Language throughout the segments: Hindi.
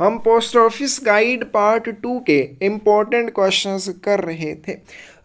हम पोस्ट ऑफिस गाइड पार्ट 2 के इम्पोर्टेंट क्वेश्चंस कर रहे थे।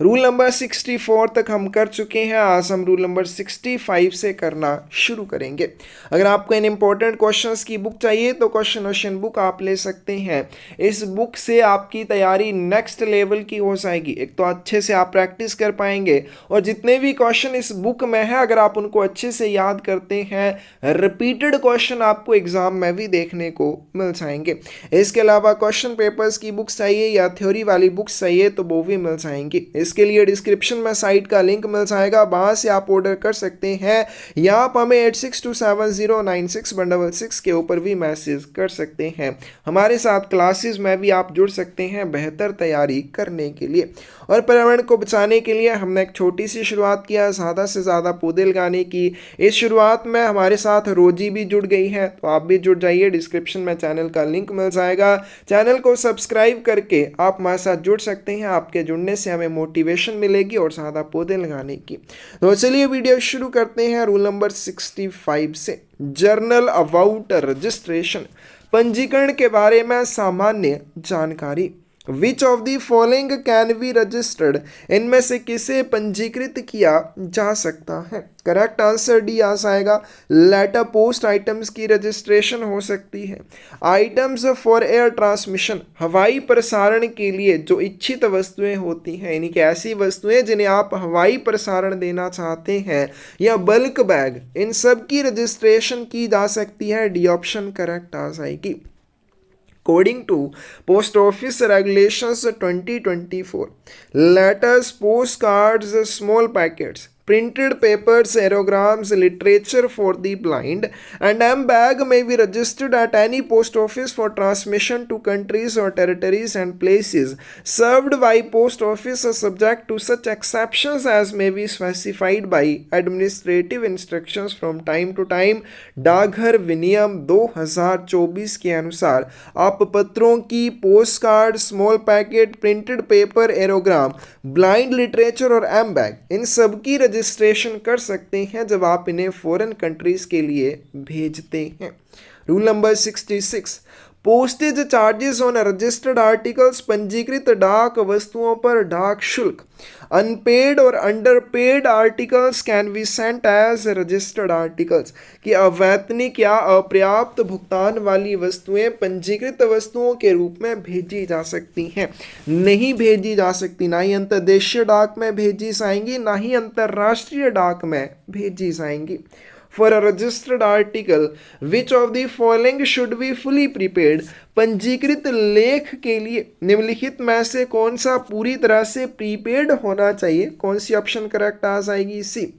रूल नंबर 64 तक हम कर चुके हैं। आज हम रूल नंबर 65 से करना शुरू करेंगे। अगर आपको इन इम्पोर्टेंट क्वेश्चंस की बुक चाहिए तो क्वेश्चन बुक आप ले सकते हैं। इस बुक से आपकी तैयारी नेक्स्ट लेवल की हो जाएगी। एक तो अच्छे से आप प्रैक्टिस कर पाएंगे और जितने भी क्वेश्चन इस बुक में है अगर आप उनको अच्छे से याद करते हैं, रिपीटेड क्वेश्चन आपको एग्जाम में भी देखने को मिल जाएंगे। इसके अलावा क्वेश्चन पेपर्स की बुक्स चाहिए या थ्योरी वाली बुक्स चाहिए तो वो भी मिल जाएंगी। इसके लिए डिस्क्रिप्शन में साइट का लिंक मिल जाएगा, वहां से आप ऑर्डर कर सकते हैं या आप हमें 8627096166 के ऊपर भी मैसेज कर सकते हैं। हमारे साथ क्लासेस में भी आप जुड़ सकते हैं बेहतर तैयारी करने के लिए। और पर्यावरण को बचाने के लिए हमने एक छोटी सी शुरुआत किया, ज़्यादा से ज़्यादा पौधे लगाने की। इस शुरुआत में हमारे साथ रोजी भी जुड़ गई है, तो आप भी जुड़ जाइए। डिस्क्रिप्शन में चैनल का लिंक मिल जाएगा, चैनल को सब्सक्राइब करके आप हमारे साथ जुड़ सकते हैं। आपके जुड़ने से हमें मोटिवेशन मिलेगी और ज़्यादा पौधे लगाने की। तो चलिए वीडियो शुरू करते हैं रूल नंबर 65 से। जर्नल अबाउट रजिस्ट्रेशन, पंजीकरण के बारे में सामान्य जानकारी। विच of the following can be registered, इनमें से किसे पंजीकृत किया जा सकता है। करेक्ट आंसर डी आ जाएगा। लेटर पोस्ट आइटम्स की रजिस्ट्रेशन हो सकती है। आइटम्स फॉर एयर ट्रांसमिशन, हवाई प्रसारण के लिए जो इच्छित वस्तुएं होती हैं, यानी कि ऐसी वस्तुएं जिन्हें आप हवाई प्रसारण देना चाहते हैं, या बल्क बैग, इन सब की रजिस्ट्रेशन की जा सकती है। डी ऑप्शन करेक्ट आ जाएगी। According to Post Office Regulations 2024, letters, postcards, small packets, printed papers, aerograms, literature for the blind, and M-bag may be registered at any post office for transmission to countries or territories and places served by post office, subject to such exceptions as may be specified by administrative instructions from time to time। डाकघर विनियम 2024 के अनुसार आप पत्रों की, postcard, small packet, printed paper, aerogramme, blind literature और एम बैग, इन सब की रजिस्ट्रेशन कर सकते हैं जब आप इन्हें फॉरेन कंट्रीज के लिए भेजते हैं। Rule number 66, postage charges on registered articles, पंजीकृत डाक वस्तुओं पर डाक शुल्क। अनपेड और underpaid articles can be sent as registered articles, कि अवैतनिक या अपर्याप्त भुगतान वाली वस्तुएं पंजीकृत वस्तुओं के रूप में भेजी जा सकती हैं। नहीं भेजी जा सकती, ना ही अंतर्देशीय डाक में भेजी जाएंगी, ना ही अंतर्राष्ट्रीय डाक में भेजी जाएंगी। For a registered article, which of the following should be fully prepaid, पंजीकृत लेख के लिए निम्नलिखित में से कौन सा पूरी तरह से प्रीपेड होना चाहिए। कौन सी ऑप्शन करेक्ट आ जाएगी? सी।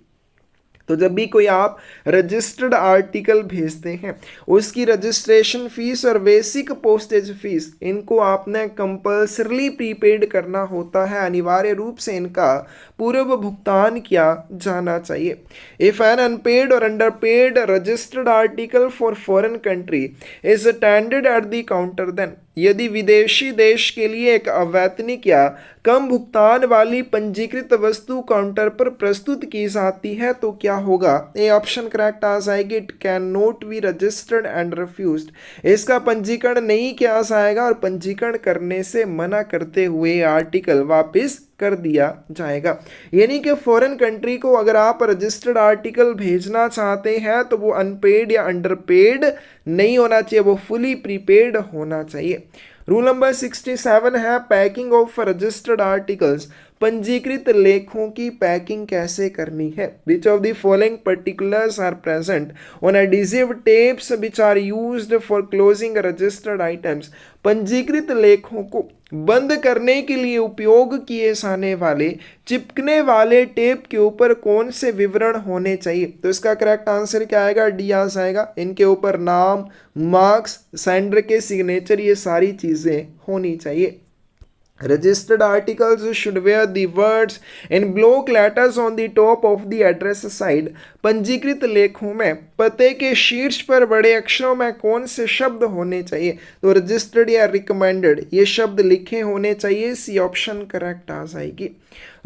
तो जब भी कोई आप रजिस्टर्ड आर्टिकल भेजते हैं, उसकी रजिस्ट्रेशन फीस और बेसिक पोस्टेज फीस, इनको आपने कंपल्सरली प्रीपेड करना होता है। अनिवार्य रूप से इनका पूर्व भुगतान किया जाना चाहिए। इफ एन अनपेड और underpaid registered article for foreign country is tendered at the counter, then, यदि विदेशी देश के लिए एक अवैतनिक या कम भुगतान वाली पंजीकृत वस्तु काउंटर पर प्रस्तुत की जाती है तो क्या होगा? ए ऑप्शन करेक्ट आ जाएगी। It can not be registered and refused, इसका पंजीकरण नहीं किया जाएगा और पंजीकरण करने से मना करते हुए आर्टिकल वापस कर दिया जाएगा। यानी कि फॉरेन कंट्री को अगर आप रजिस्टर्ड आर्टिकल भेजना चाहते हैं तो वो अनपेड या अंडरपेड नहीं होना चाहिए, वो फुली प्रीपेड होना चाहिए। रूल नंबर 67 है पैकिंग ऑफ रजिस्टर्ड आर्टिकल्स, पंजीकृत लेखों की पैकिंग कैसे करनी है। Which of the following particulars are present on adhesive tapes which are used for closing registered items, पंजीकृत लेखों को बंद करने के लिए उपयोग किए जाने वाले चिपकने वाले टेप के ऊपर कौन से विवरण होने चाहिए। तो इसका करेक्ट आंसर क्या आएगा? डी आ जाएगा। इनके ऊपर नाम, मार्क्स, सेंडर के सिग्नेचर, ये सारी चीजें होनी चाहिए। Registered articles should wear the words in block letters on the top of the address side, पंजीकृत लेखों में पते के शीर्ष पर बड़े अक्षरों में कौन से शब्द होने चाहिए? तो रजिस्टर्ड या रिकमेंडेड, ये शब्द लिखे होने चाहिए। सी ऑप्शन करेक्ट आ जाएगी।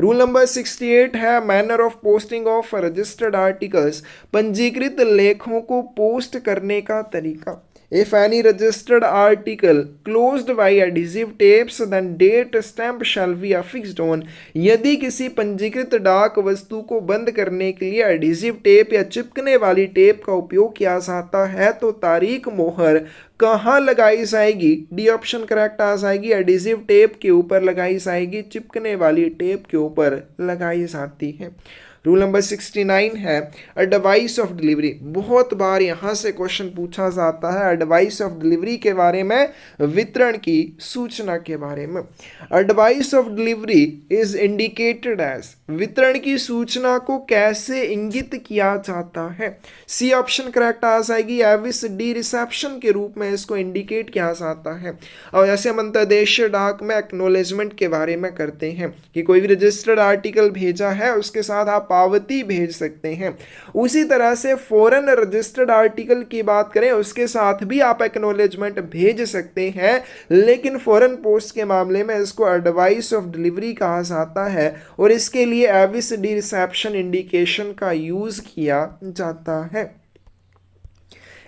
रूल नंबर 68 है manner of posting of registered articles, पंजीकृत लेखों को पोस्ट करने का तरीका। If any registered article closed by adhesive tapes, then date stamp shall be affixed on. यदि किसी पंजीकृत डाक वस्तु को बंद करने के लिए एडिजिव टेप या चिपकने वाली टेप का उपयोग किया जाता है तो तारीख मोहर कहाँ लगाई जाएगी? डी ऑप्शन करेक्ट आ जाएगी। एडिजिव टेप के ऊपर लगाई जाएगी, चिपकने वाली टेप के ऊपर लगाई जाती है। रूल नंबर 69 है एडवाइस ऑफ डिलीवरी। बहुत बार यहाँ से क्वेश्चन पूछा जाता है एडवाइस ऑफ डिलीवरी के बारे में, वितरण की सूचना के बारे में। Advice of delivery is indicated as, वितरण की सूचना को कैसे इंगित किया जाता है? सी ऑप्शन करेक्ट आ जाएगी। एविस डी रिसेप्शन के रूप में इसको इंडिकेट किया जाता है। और जैसे हम अंतर्देशीय डाक में एक्नोलेजमेंट के बारे में करते हैं कि कोई भी रजिस्टर्ड आर्टिकल भेजा है उसके साथ आप पावती भेज सकते हैं, उसी तरह से फॉरेन रजिस्टर्ड आर्टिकल की बात करें उसके साथ भी आप एक्नोलेजमेंट भेज सकते हैं, लेकिन फॉरेन पोस्ट के मामले में इसको एडवाइस ऑफ डिलीवरी कहा जाता है और इसके लिए एविस डी रिसेप्शन इंडिकेशन का यूज किया जाता है।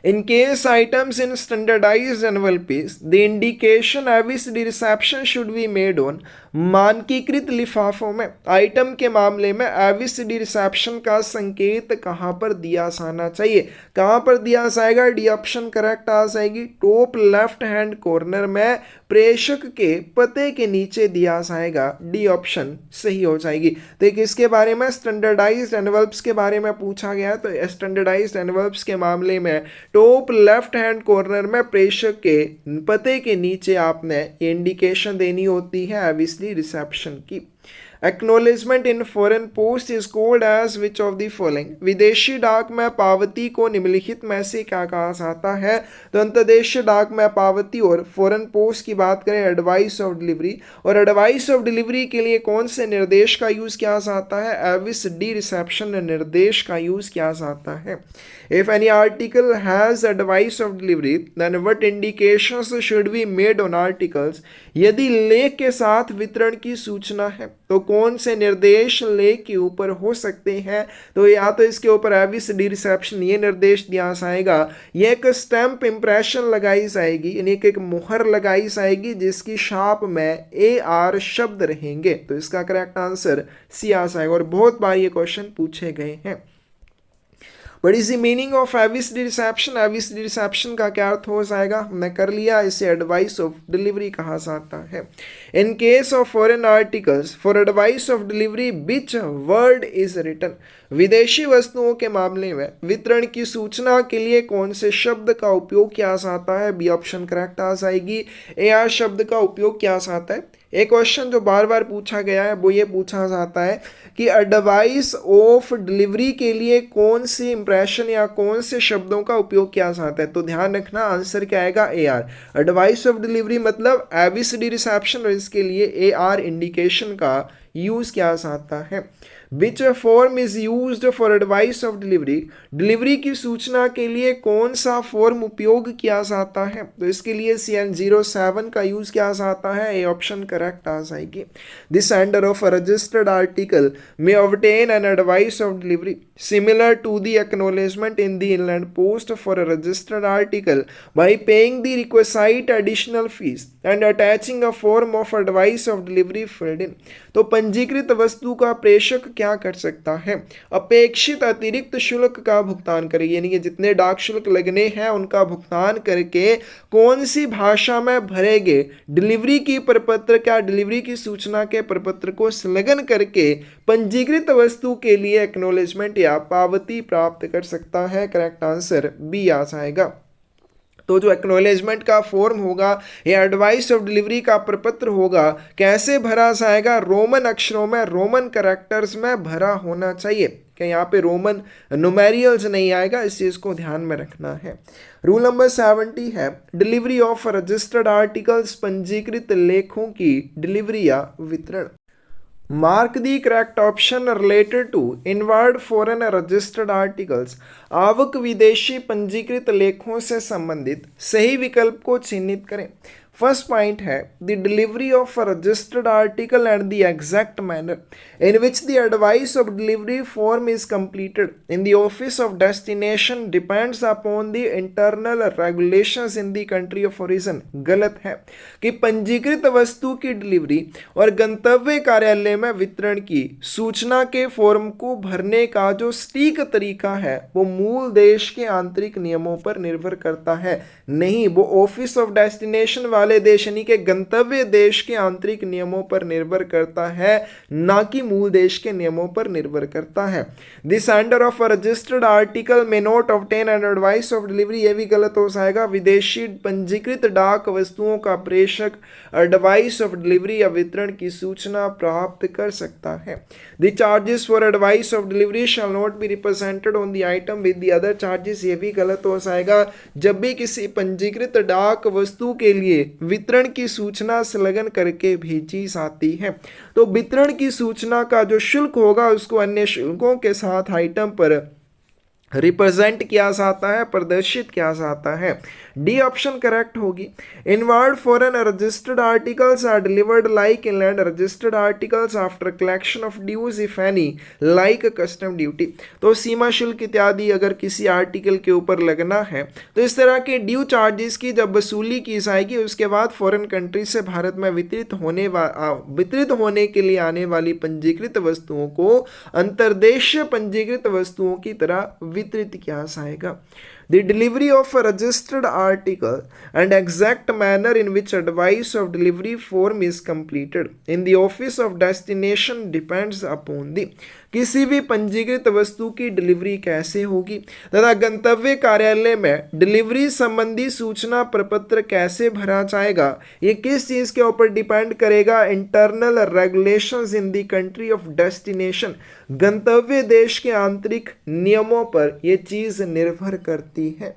In case items in standardized envelopes, the indication avis de reception should be made on, मानकीकृत लिफाफों में आइटम के मामले में एविस डी रिसेप्शन का संकेत कहाँ पर दिया जाना चाहिए? कहाँ पर दिया जाएगा? डी ऑप्शन करेक्ट आ जाएगी। टॉप लेफ्ट हैंड कॉर्नर में प्रेषक के पते के नीचे दिया जाएगा। डी ऑप्शन सही हो जाएगी। तो किसके बारे में? स्टैंडर्डाइज्ड एनवल्प्स के बारे में पूछा गया। तो स्टैंडर्डाइज्ड एनवल्प्स के मामले में टॉप लेफ्ट हैंड कॉर्नर में प्रेषक के पते के नीचे आपने इंडिकेशन देनी होती है एविस रिसेप्शन की। Acknowledgement in foreign post is called as which of the following, विदेशी डाक में पावती को निम्नलिखित में से क्या कहा जाता है? तो अंतर्देशीय डाक में पावती और फॉरेन पोस्ट की बात करें एडवाइस ऑफ डिलीवरी, और एडवाइस ऑफ डिलीवरी के लिए कौन से निर्देश का यूज किया जाता है? एविस डी रिसेप्शन निर्देश का यूज किया जाता है। If any article has advice of delivery, then what indications should be made on articles? यदि लेख के साथ वितरण की सूचना है तो कौन से निर्देश लेख के ऊपर हो सकते हैं? तो या तो इसके ऊपर एविस डी रिसेप्शन ये निर्देश दिया जाएगा, ये एक स्टैंप इंप्रेशन लगाई जाएगी, यानी कि एक मुहर लगाई जाएगी जिसकी छाप में AR शब्द रहेंगे। तो इसका करेक्ट आंसर सी आ जाएगा और बहुत बार ये क्वेश्चन पूछे गए हैं। What is the meaning of avis de reception? avis de reception का क्या अर्थ हो जाएगा? हमने कर लिया, इसे एडवाइस ऑफ डिलीवरी कहा जाता है। In case of foreign articles, for advice of delivery, which word is written? विदेशी वस्तुओं के मामले में वितरण की सूचना के लिए कौन से शब्द का उपयोग किया जाता है? बी ऑप्शन करेक्ट आ जाएगी। AR शब्द का उपयोग किया जाता है। एक क्वेश्चन जो बार बार पूछा गया है वो ये पूछा जाता है कि एडवाइस ऑफ डिलीवरी के लिए कौन सी इंप्रेशन या कौन से शब्दों का उपयोग किया जाता है? तो ध्यान रखना आंसर क्या आएगा? AR। एडवाइस ऑफ डिलीवरी मतलब एविस डी रिसेप्शन और इसके लिए AR इंडिकेशन का यूज किया जाता है। Which form is used for advice of delivery? Delivery की सूचना के लिए कौन सा फॉर्म उपयोग किया जाता है? तो इसके लिए CN07 का यूज किया जाता है। ए ऑप्शन करेक्ट आ जाएगी। The sender of a registered article may obtain an advice of delivery similar to the acknowledgement in the inland post for a registered article by paying the requisite additional fees and attaching a form of advice of delivery filled in। तो पंजीकृत वस्तु का प्रेषक क्या कर सकता है? अपेक्षित अतिरिक्त शुल्क का भुगतान करेगी, यानी कि जितने डाक शुल्क लगने हैं उनका भुगतान करके कौन सी भाषा में भरेंगे? डिलीवरी की प्रपत्र क्या डिलीवरी की सूचना के प्रपत्र को संलग्न करके पंजीकृत वस्तु के लिए एक्नॉलेजमेंट या पावती प्राप्त कर सकता है। करेक्ट आंसर बी आ जाएगा। तो जो एक्नॉलेजमेंट का फॉर्म होगा या एडवाइस ऑफ डिलीवरी का प्रपत्र होगा कैसे भरा जाएगा? रोमन अक्षरों में, रोमन कैरेक्टर्स में भरा होना चाहिए। क्या यहाँ पे रोमन न्यूमेरियल्स नहीं आएगा, इस चीज़ को ध्यान में रखना है। रूल नंबर 70 है डिलीवरी ऑफ रजिस्टर्ड आर्टिकल्स, पंजीकृत लेखों की डिलीवरी या वितरण। Mark the correct option related to inward foreign registered articles. आवक विदेशी पंजीकृत लेखों से संबंधित सही विकल्प को चिन्हित करें। फर्स्ट पॉइंट है the delivery of a registered article and the exact manner in which the advice of delivery form is completed in the office of destination depends upon the internal regulations in the country of origin. गलत है कि पंजीकृत वस्तु की डिलीवरी और गंतव्य कार्यालय में वितरण की सूचना के फॉर्म को भरने का जो सटीक तरीका है वो मूल देश के आंतरिक नियमों पर निर्भर करता है। नहीं, वो ऑफिस ऑफ डेस्टिनेशन वाले देश यानी कि गंतव्य देश के आंतरिक नियमों पर निर्भर करता है, ना कि मूल देश के नियमों पर निर्भर करता है। The sender of a registered article may not obtain an advice of delivery, ये भी गलत हो जाएगा। विदेशी पंजीकृत डाक वस्तुओं का प्रेषक एडवाइस ऑफ डिलीवरी या वितरण की सूचना प्राप्त कर सकता है। The charges for advice of delivery shall not be represented on the item with the other charges, ये भी गलत हो जाएगा। जब भी किसी पंजीकृत डाक वस्तु के लिए वितरण की सूचना संलग्न करके भेजी जाती है तो वितरण की सूचना का जो शुल्क होगा उसको अन्य शुल्कों के साथ आइटम पर रिप्रेजेंट किया जाता है, प्रदर्शित किया जाता है। डी ऑप्शन करेक्ट होगी। Inward foreign registered articles are delivered like inland registered articles after collection of dues if any like custom duty. तो सीमा शुल्क इत्यादि अगर किसी आर्टिकल के ऊपर लगना है तो इस तरह के ड्यू चार्जेस की जब वसूली की जाएगी उसके बाद फॉरेन कंट्री से भारत में वितरित होने के लिए आने वाली पंजीकृत वस्तुओं को अंतर्देशीय पंजीकृत वस्तुओं की तरह वितरित किया जाएगा। The delivery of a registered article and exact manner in which advice of delivery form is completed in the office of destination depends upon the किसी भी पंजीकृत वस्तु की डिलीवरी कैसे होगी तथा गंतव्य कार्यालय में डिलीवरी संबंधी सूचना प्रपत्र कैसे भरा जाएगा, ये किस चीज़ के ऊपर डिपेंड करेगा? Internal regulations in the country of destination, गंतव्य देश के आंतरिक नियमों पर यह चीज़ निर्भर करती है।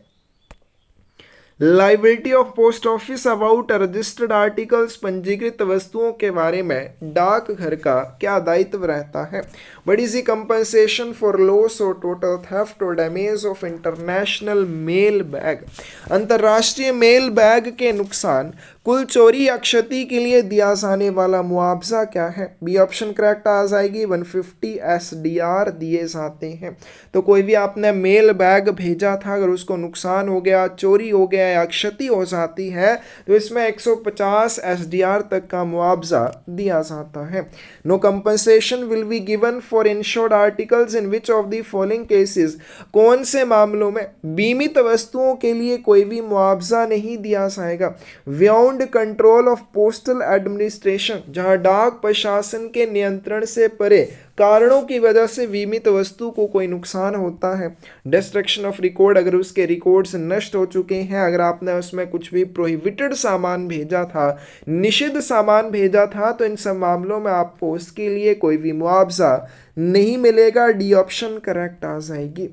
Liability of post office about registered articles, पंजीकृत वस्तुओं के बारे में डाकघर का क्या दायित्व रहता है? What is the compensation for loss और टोटल थेफ्ट और damage of international mail bag, अंतर्राष्ट्रीय मेल बैग के नुकसान, कुल चोरी या क्षति के लिए दिया जाने वाला मुआवजा क्या है? बी ऑप्शन करेक्ट आ जाएगी। 150 SDR दिए जाते हैं। तो कोई भी आपने मेल बैग भेजा था अगर उसको नुकसान हो गया, चोरी हो गया या क्षति हो जाती है तो इसमें 150 SDR तक का मुआवजा दिया जाता है। No compensation will be given for insured articles in which of the following cases, कौन से मामलों में बीमित वस्तुओं के लिए कोई भी मुआवजा नहीं दिया जाएगा? Beyond control of postal administration, जहां डाक प्रशासन के नियंत्रण से परे कारणों की वजह से बीमित वस्तु को कोई नुकसान होता है। डिस्ट्रक्शन ऑफ रिकॉर्ड, अगर उसके रिकॉर्ड्स नष्ट हो चुके हैं, अगर आपने उसमें कुछ भी प्रोहिबिटेड सामान भेजा था, निषिद्ध सामान भेजा था, तो इन सब मामलों में आपको उसके लिए कोई भी मुआवजा नहीं मिलेगा। डी ऑप्शन करेक्ट आ जाएगी।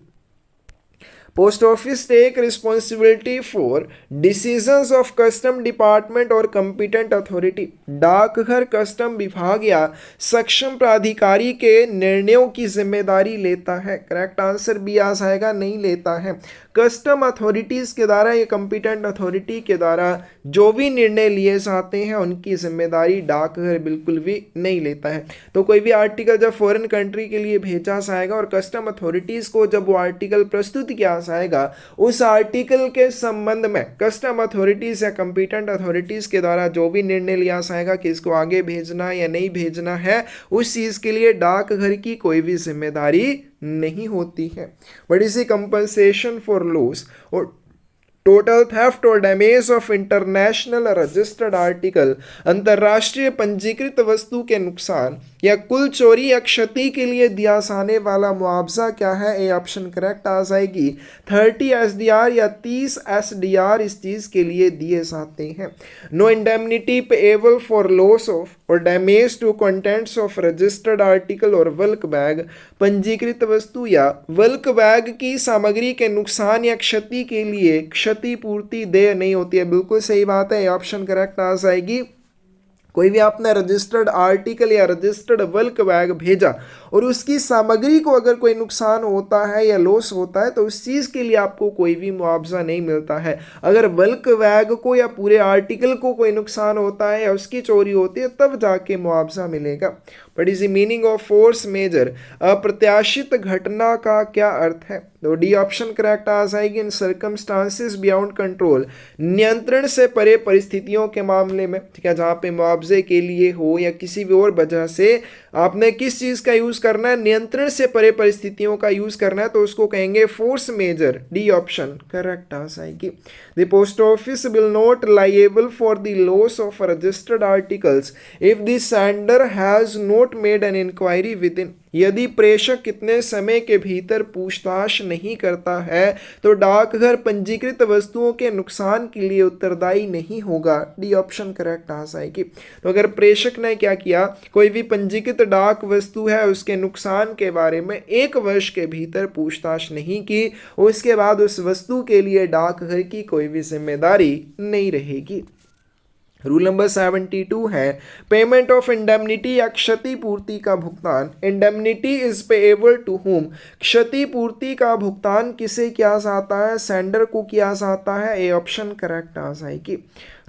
Post office take responsibility for decisions of custom department और कंपिटेंट अथॉरिटी, डाकघर कस्टम विभाग या सक्षम प्राधिकारी के निर्णयों की जिम्मेदारी लेता है। करेक्ट आंसर बी आ जाएगा, नहीं लेता है। कस्टम अथॉरिटीज़ के द्वारा या कंपिटेंट अथॉरिटी के द्वारा जो भी निर्णय लिए जाते हैं उनकी जिम्मेदारी डाकघर बिल्कुल भी नहीं लेता है। तो कोई भी आर्टिकल जब फॉरेन कंट्री के लिए भेजा जाएगा और कस्टम अथॉरिटीज़ को जब वो आर्टिकल प्रस्तुत किया जाएगा, उस आर्टिकल के संबंध में कस्टम अथॉरिटीज़ या कंपिटेंट अथॉरिटीज़ के द्वारा जो भी निर्णय लिया जाएगा कि इसको आगे भेजना या नहीं भेजना है, उस चीज़ के लिए डाकघर की कोई भी जिम्मेदारी नहीं होती है। What is the compensation for loss और टोटल थेफ्ट और damage of international registered article, अंतर्राष्ट्रीय पंजीकृत वस्तु के नुकसान या कुल चोरी या क्षति के लिए दिया जाने वाला मुआवजा क्या है? ए ऑप्शन करेक्ट आ जाएगी। 30 SDR या 30 SDR इस चीज़ के लिए दिए जाते हैं। No indemnity payable for loss of or damage to contents of registered article or bulk bag, पंजीकृत वस्तु या बल्क बैग की सामग्री के नुकसान या क्षति के लिए क्षतिपूर्ति देय नहीं होती है। बिल्कुल सही बात है, ऑप्शन करेक्ट आ जाएगी। कोई भी आपने रजिस्टर्ड आर्टिकल या रजिस्टर्ड बल्क बैग भेजा और उसकी सामग्री को अगर कोई नुकसान होता है या लॉस होता है तो उस चीज़ के लिए आपको कोई भी मुआवजा नहीं मिलता है। अगर बल्क बैग को या पूरे आर्टिकल को कोई नुकसान होता है या उसकी चोरी होती है तब जाके मुआवजा मिलेगा। What is the meaning of force majeure? अप्रत्याशित घटना का क्या अर्थ है? तो डी ऑप्शन करेक्ट आ जाएगी। इन सर्कमस्टांसिस बियॉन्ड कंट्रोल, नियंत्रण से परे परिस्थितियों के मामले में, ठीक है, जहाँ पे मुआवजे के लिए हो या किसी भी और वजह से आपने किस चीज़ का यूज़ करना है, नियंत्रण से परे परिस्थितियों का यूज़ करना है, तो उसको कहेंगे force majeure. D option correct आ जाएगी। The post office will not liable for the loss of registered articles if the sender has not made an inquiry within. यदि प्रेषक कितने समय के भीतर पूछताछ नहीं करता है तो डाकघर पंजीकृत वस्तुओं के नुकसान के लिए उत्तरदायी नहीं होगा। डी ऑप्शन करेक्ट आ जाएगी। तो अगर प्रेषक ने क्या किया, कोई भी पंजीकृत डाक वस्तु है उसके नुकसान के बारे में 1 वर्ष के भीतर पूछताछ नहीं की, उसके बाद उस वस्तु के लिए डाकघर की कोई भी जिम्मेदारी नहीं रहेगी। रूल नंबर 72 है पेमेंट ऑफ इंडेमनिटी या क्षतिपूर्ति का भुगतान। Indemnity is payable to whom. क्षतिपूर्ति का भुगतान किसे किया जाता है? सेंडर को किया जाता है। ए ऑप्शन करेक्ट आ जाएगी।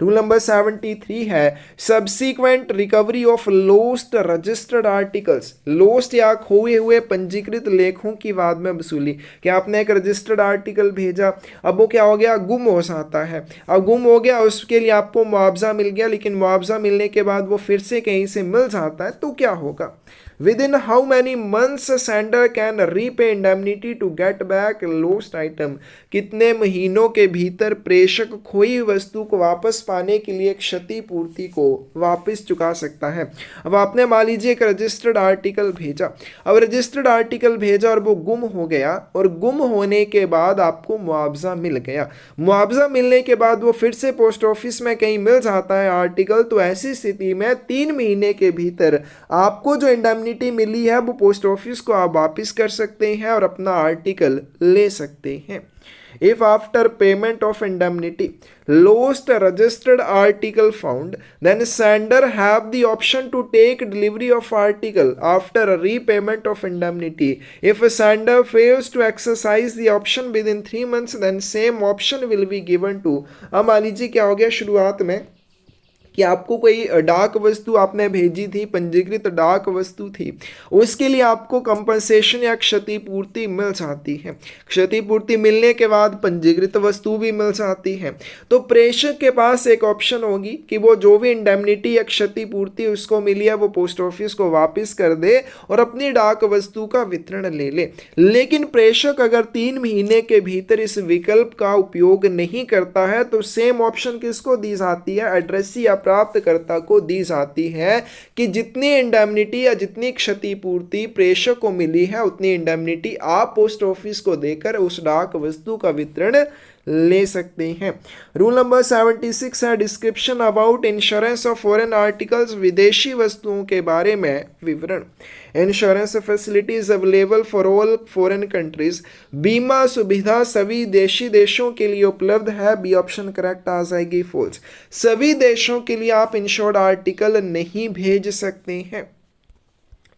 रूल नंबर 73 है subsequent recovery of lost registered articles. Lost या खोए हुए पंजीकृत लेखों की बाद में वसूली। क्या आपने एक रजिस्टर्ड आर्टिकल भेजा, अब वो क्या हो गया, गुम हो जाता है। अब गुम हो गया, उसके लिए आपको मुआवजा मिल गया, लेकिन मुआवजा मिलने के बाद वो फिर से कहीं से मिल जाता है तो क्या होगा? Within how many months a sender can repay indemnity to get back lost item? कितने महीनों के भीतर प्रेषक खोई वस्तु को वापस पाने के लिए क्षतिपूर्ति को वापस चुका सकता है? अब आपने मान लीजिए एक रजिस्टर्ड आर्टिकल भेजा, अब रजिस्टर्ड आर्टिकल भेजा और वो गुम हो गया, और गुम होने के बाद आपको मुआवजा मिल गया। मुआवजा मिलने के बाद वो फिर से पोस्ट ऑफिस में कहीं मिल जाता है आर्टिकल, तो ऐसी स्थिति में 3 महीने के भीतर आपको जो इंडेमनिटी मिली है वो पोस्ट ऑफिस को आप वापस कर सकते हैं और अपना आर्टिकल ले सकते हैं। If after payment of indemnity lost a registered article found, then sender have the option to take delivery of article after a repayment of indemnity. If a sender fails to exercise the option within 3 months, then same option will be given to। अब मान लीजिए क्या हो गया शुरुआत में कि आपको कोई डाक वस्तु आपने भेजी थी, पंजीकृत डाक वस्तु थी, उसके लिए आपको कंपनसेशन या क्षतिपूर्ति मिल जाती है। क्षतिपूर्ति मिलने के बाद पंजीकृत वस्तु भी मिल जाती है, तो प्रेषक के पास एक ऑप्शन होगी कि वो जो भी इंडेमनिटी या क्षतिपूर्ति उसको मिली है वो पोस्ट ऑफिस को वापस कर दे और अपनी डाक वस्तु का वितरण ले ले। लेकिन प्रेषक अगर 3 महीने के भीतर इस विकल्प का उपयोग नहीं करता है तो सेम ऑप्शन किसको दी जाती है? एड्रेसी या प्राप्तकर्ता को दी जाती है कि जितनी इंडेमनिटी या जितनी क्षतिपूर्ति प्रेषक को मिली है उतनी इंडेमनिटी आप पोस्ट ऑफिस को देकर उस डाक वस्तु का वितरण ले सकते हैं। रूल नंबर 76 है description about insurance of foreign articles. विदेशी वस्तुओं के बारे में विवरण। Insurance facilities available for all foreign countries. बीमा सुविधा सभी देशी देशों के लिए उपलब्ध है। बी ऑप्शन करेक्ट आ जाएगी फॉल्स। सभी देशों के लिए आप इंश्योर्ड आर्टिकल नहीं भेज सकते हैं।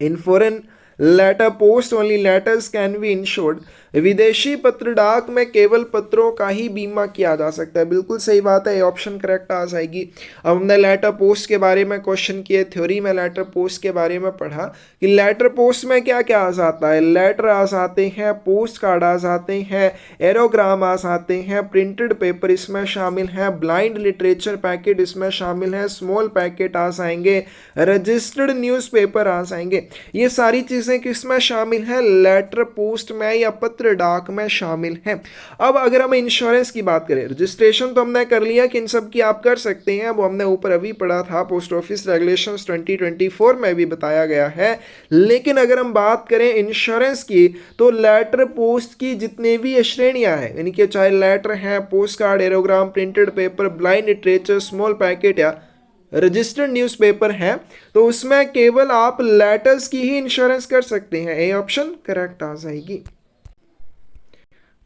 In foreign letter post only letters can be insured. विदेशी पत्र डाक में केवल पत्रों का ही बीमा किया जा सकता है। बिल्कुल सही बात है, ये ऑप्शन करेक्ट आ जाएगी। अब हमने लेटर पोस्ट के बारे में क्वेश्चन किए, थ्योरी में लेटर पोस्ट के बारे में पढ़ा कि लेटर पोस्ट में क्या क्या आ जाता है। लेटर आ जाते हैं, पोस्ट कार्ड आ जाते हैं, एरोग्राम आ जाते हैं, प्रिंटेड पेपर इसमें शामिल है, ब्लाइंड लिटरेचर पैकेट इसमें शामिल है, स्मॉल पैकेट आ जाएंगे, रजिस्टर्ड न्यूज़पेपर आ जाएंगे। ये सारी चीज़ें किसमें शामिल है? लेटर पोस्ट में या पत्र डाक में शामिल है। अब अगर हम इंश्योरेंस की बात करें, रजिस्ट्रेशन तो हमने कर लिया कि इन सब की आप कर सकते हैं, वो हमने ऊपर अभी पढ़ा था, पोस्ट ऑफिस रेगुलेशंस 2024 में भी बताया गया है। लेकिन अगर हम बात करें इंश्योरेंस की तो लेटर पोस्ट की जितने भी श्रेणियां हैं, यानी कि चाहे लेटर है, postcard, aerogramme, printed paper, blind literature, small packet या रजिस्टर्ड न्यूज़पेपर है, तो उसमें केवल आप लेटर्स की ही इंश्योरेंस कर सकते हैं। ए ऑप्शन करेक्ट आ जाएगी।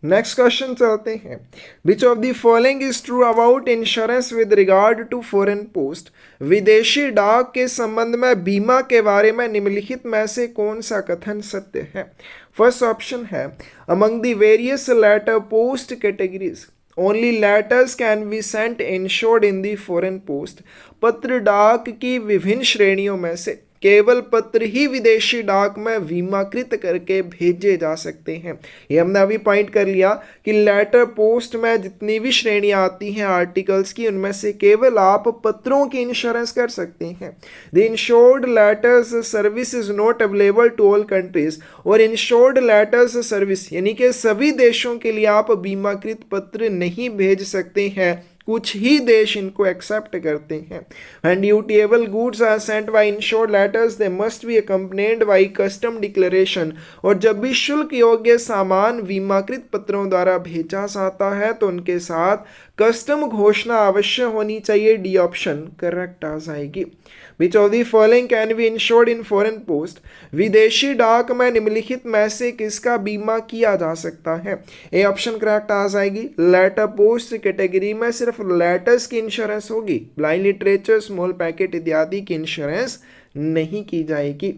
नेक्स्ट क्वेश्चन चलते हैं। Which of the following is true about insurance with regard to foreign post. विदेशी डाक के संबंध में बीमा के बारे में निम्नलिखित में से कौन सा कथन सत्य है। फर्स्ट ऑप्शन है among the various letter post categories only letters can be sent insured in the foreign post. पत्र डाक की विभिन्न श्रेणियों में से केवल पत्र ही विदेशी डाक में बीमाकृत करके भेजे जा सकते हैं। ये हमने अभी पॉइंट कर लिया कि लेटर पोस्ट में जितनी भी श्रेणियां आती हैं आर्टिकल्स की, उनमें से केवल आप पत्रों की इंश्योरेंस कर सकते हैं। The insured letters service is not available to all countries. और इंश्योर्ड लेटर्स सर्विस यानी कि सभी देशों के लिए आप बीमाकृत पत्र नहीं भेज सकते हैं, कुछ ही देश इनको एक्सेप्ट करते हैं। When dutiable goods are sent by insured letters, they must be accompanied by custom declaration। और जब भी शुल्क योग्य सामान बीमाकृत पत्रों द्वारा भेजा जाता है तो उनके साथ कस्टम घोषणा अवश्य होनी चाहिए। डी ऑप्शन करेक्ट आ जाएगी। Which of the following can be insured in foreign post? विदेशी डाक में निम्नलिखित में से किसका बीमा किया जा सकता है। ए ऑप्शन करेक्ट आ जाएगी। लेटर पोस्ट कैटेगरी में सिर्फ लेटर्स की इंश्योरेंस होगी, ब्लाइंड लिटरेचर, स्मॉल पैकेट इत्यादि की इंश्योरेंस नहीं की जाएगी।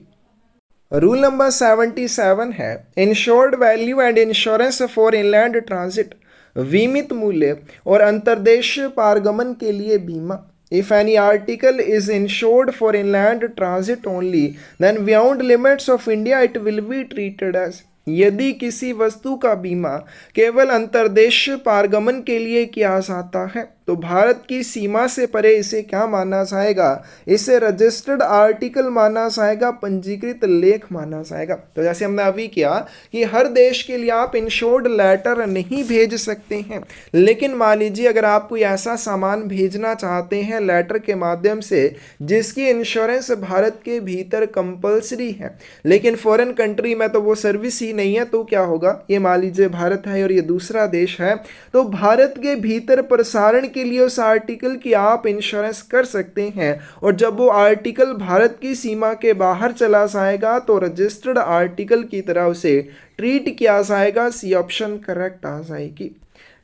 रूल नंबर 77 है insured value and insurance for inland transit. बीमित मूल्य और अंतर्देश पारगमन के लिए बीमा। If any article is insured for inland transit only, then beyond limits of India it will be treated as। यदि किसी वस्तु का बीमा केवल अंतर्देश पारगमन के लिए किया जाता है तो भारत की सीमा से परे इसे क्या माना जाएगा, इसे रजिस्टर्ड आर्टिकल माना जाएगा, पंजीकृत लेख माना जाएगा। तो जैसे हमने अभी किया कि हर देश के लिए आप इंश्योर्ड लेटर नहीं भेज सकते हैं, लेकिन मान लीजिए अगर आप कोई ऐसा सामान भेजना चाहते हैं लेटर के माध्यम से जिसकी इंश्योरेंस भारत के भीतर कंपल्सरी है, लेकिन फॉरेन कंट्री में तो वो सर्विस ही नहीं है, तो क्या होगा, ये मान लीजिए भारत है और ये दूसरा देश है, तो भारत के भीतर प्रसारण के लिए उस आर्टिकल की आप इंश्योरेंस कर सकते हैं। और जब वो आर्टिकल भारत की सीमा के बाहर चला जाएगा तो रजिस्टर्ड आर्टिकल की तरह उसे ट्रीट किया जाएगा। सी ऑप्शन करेक्ट आ जाएगी।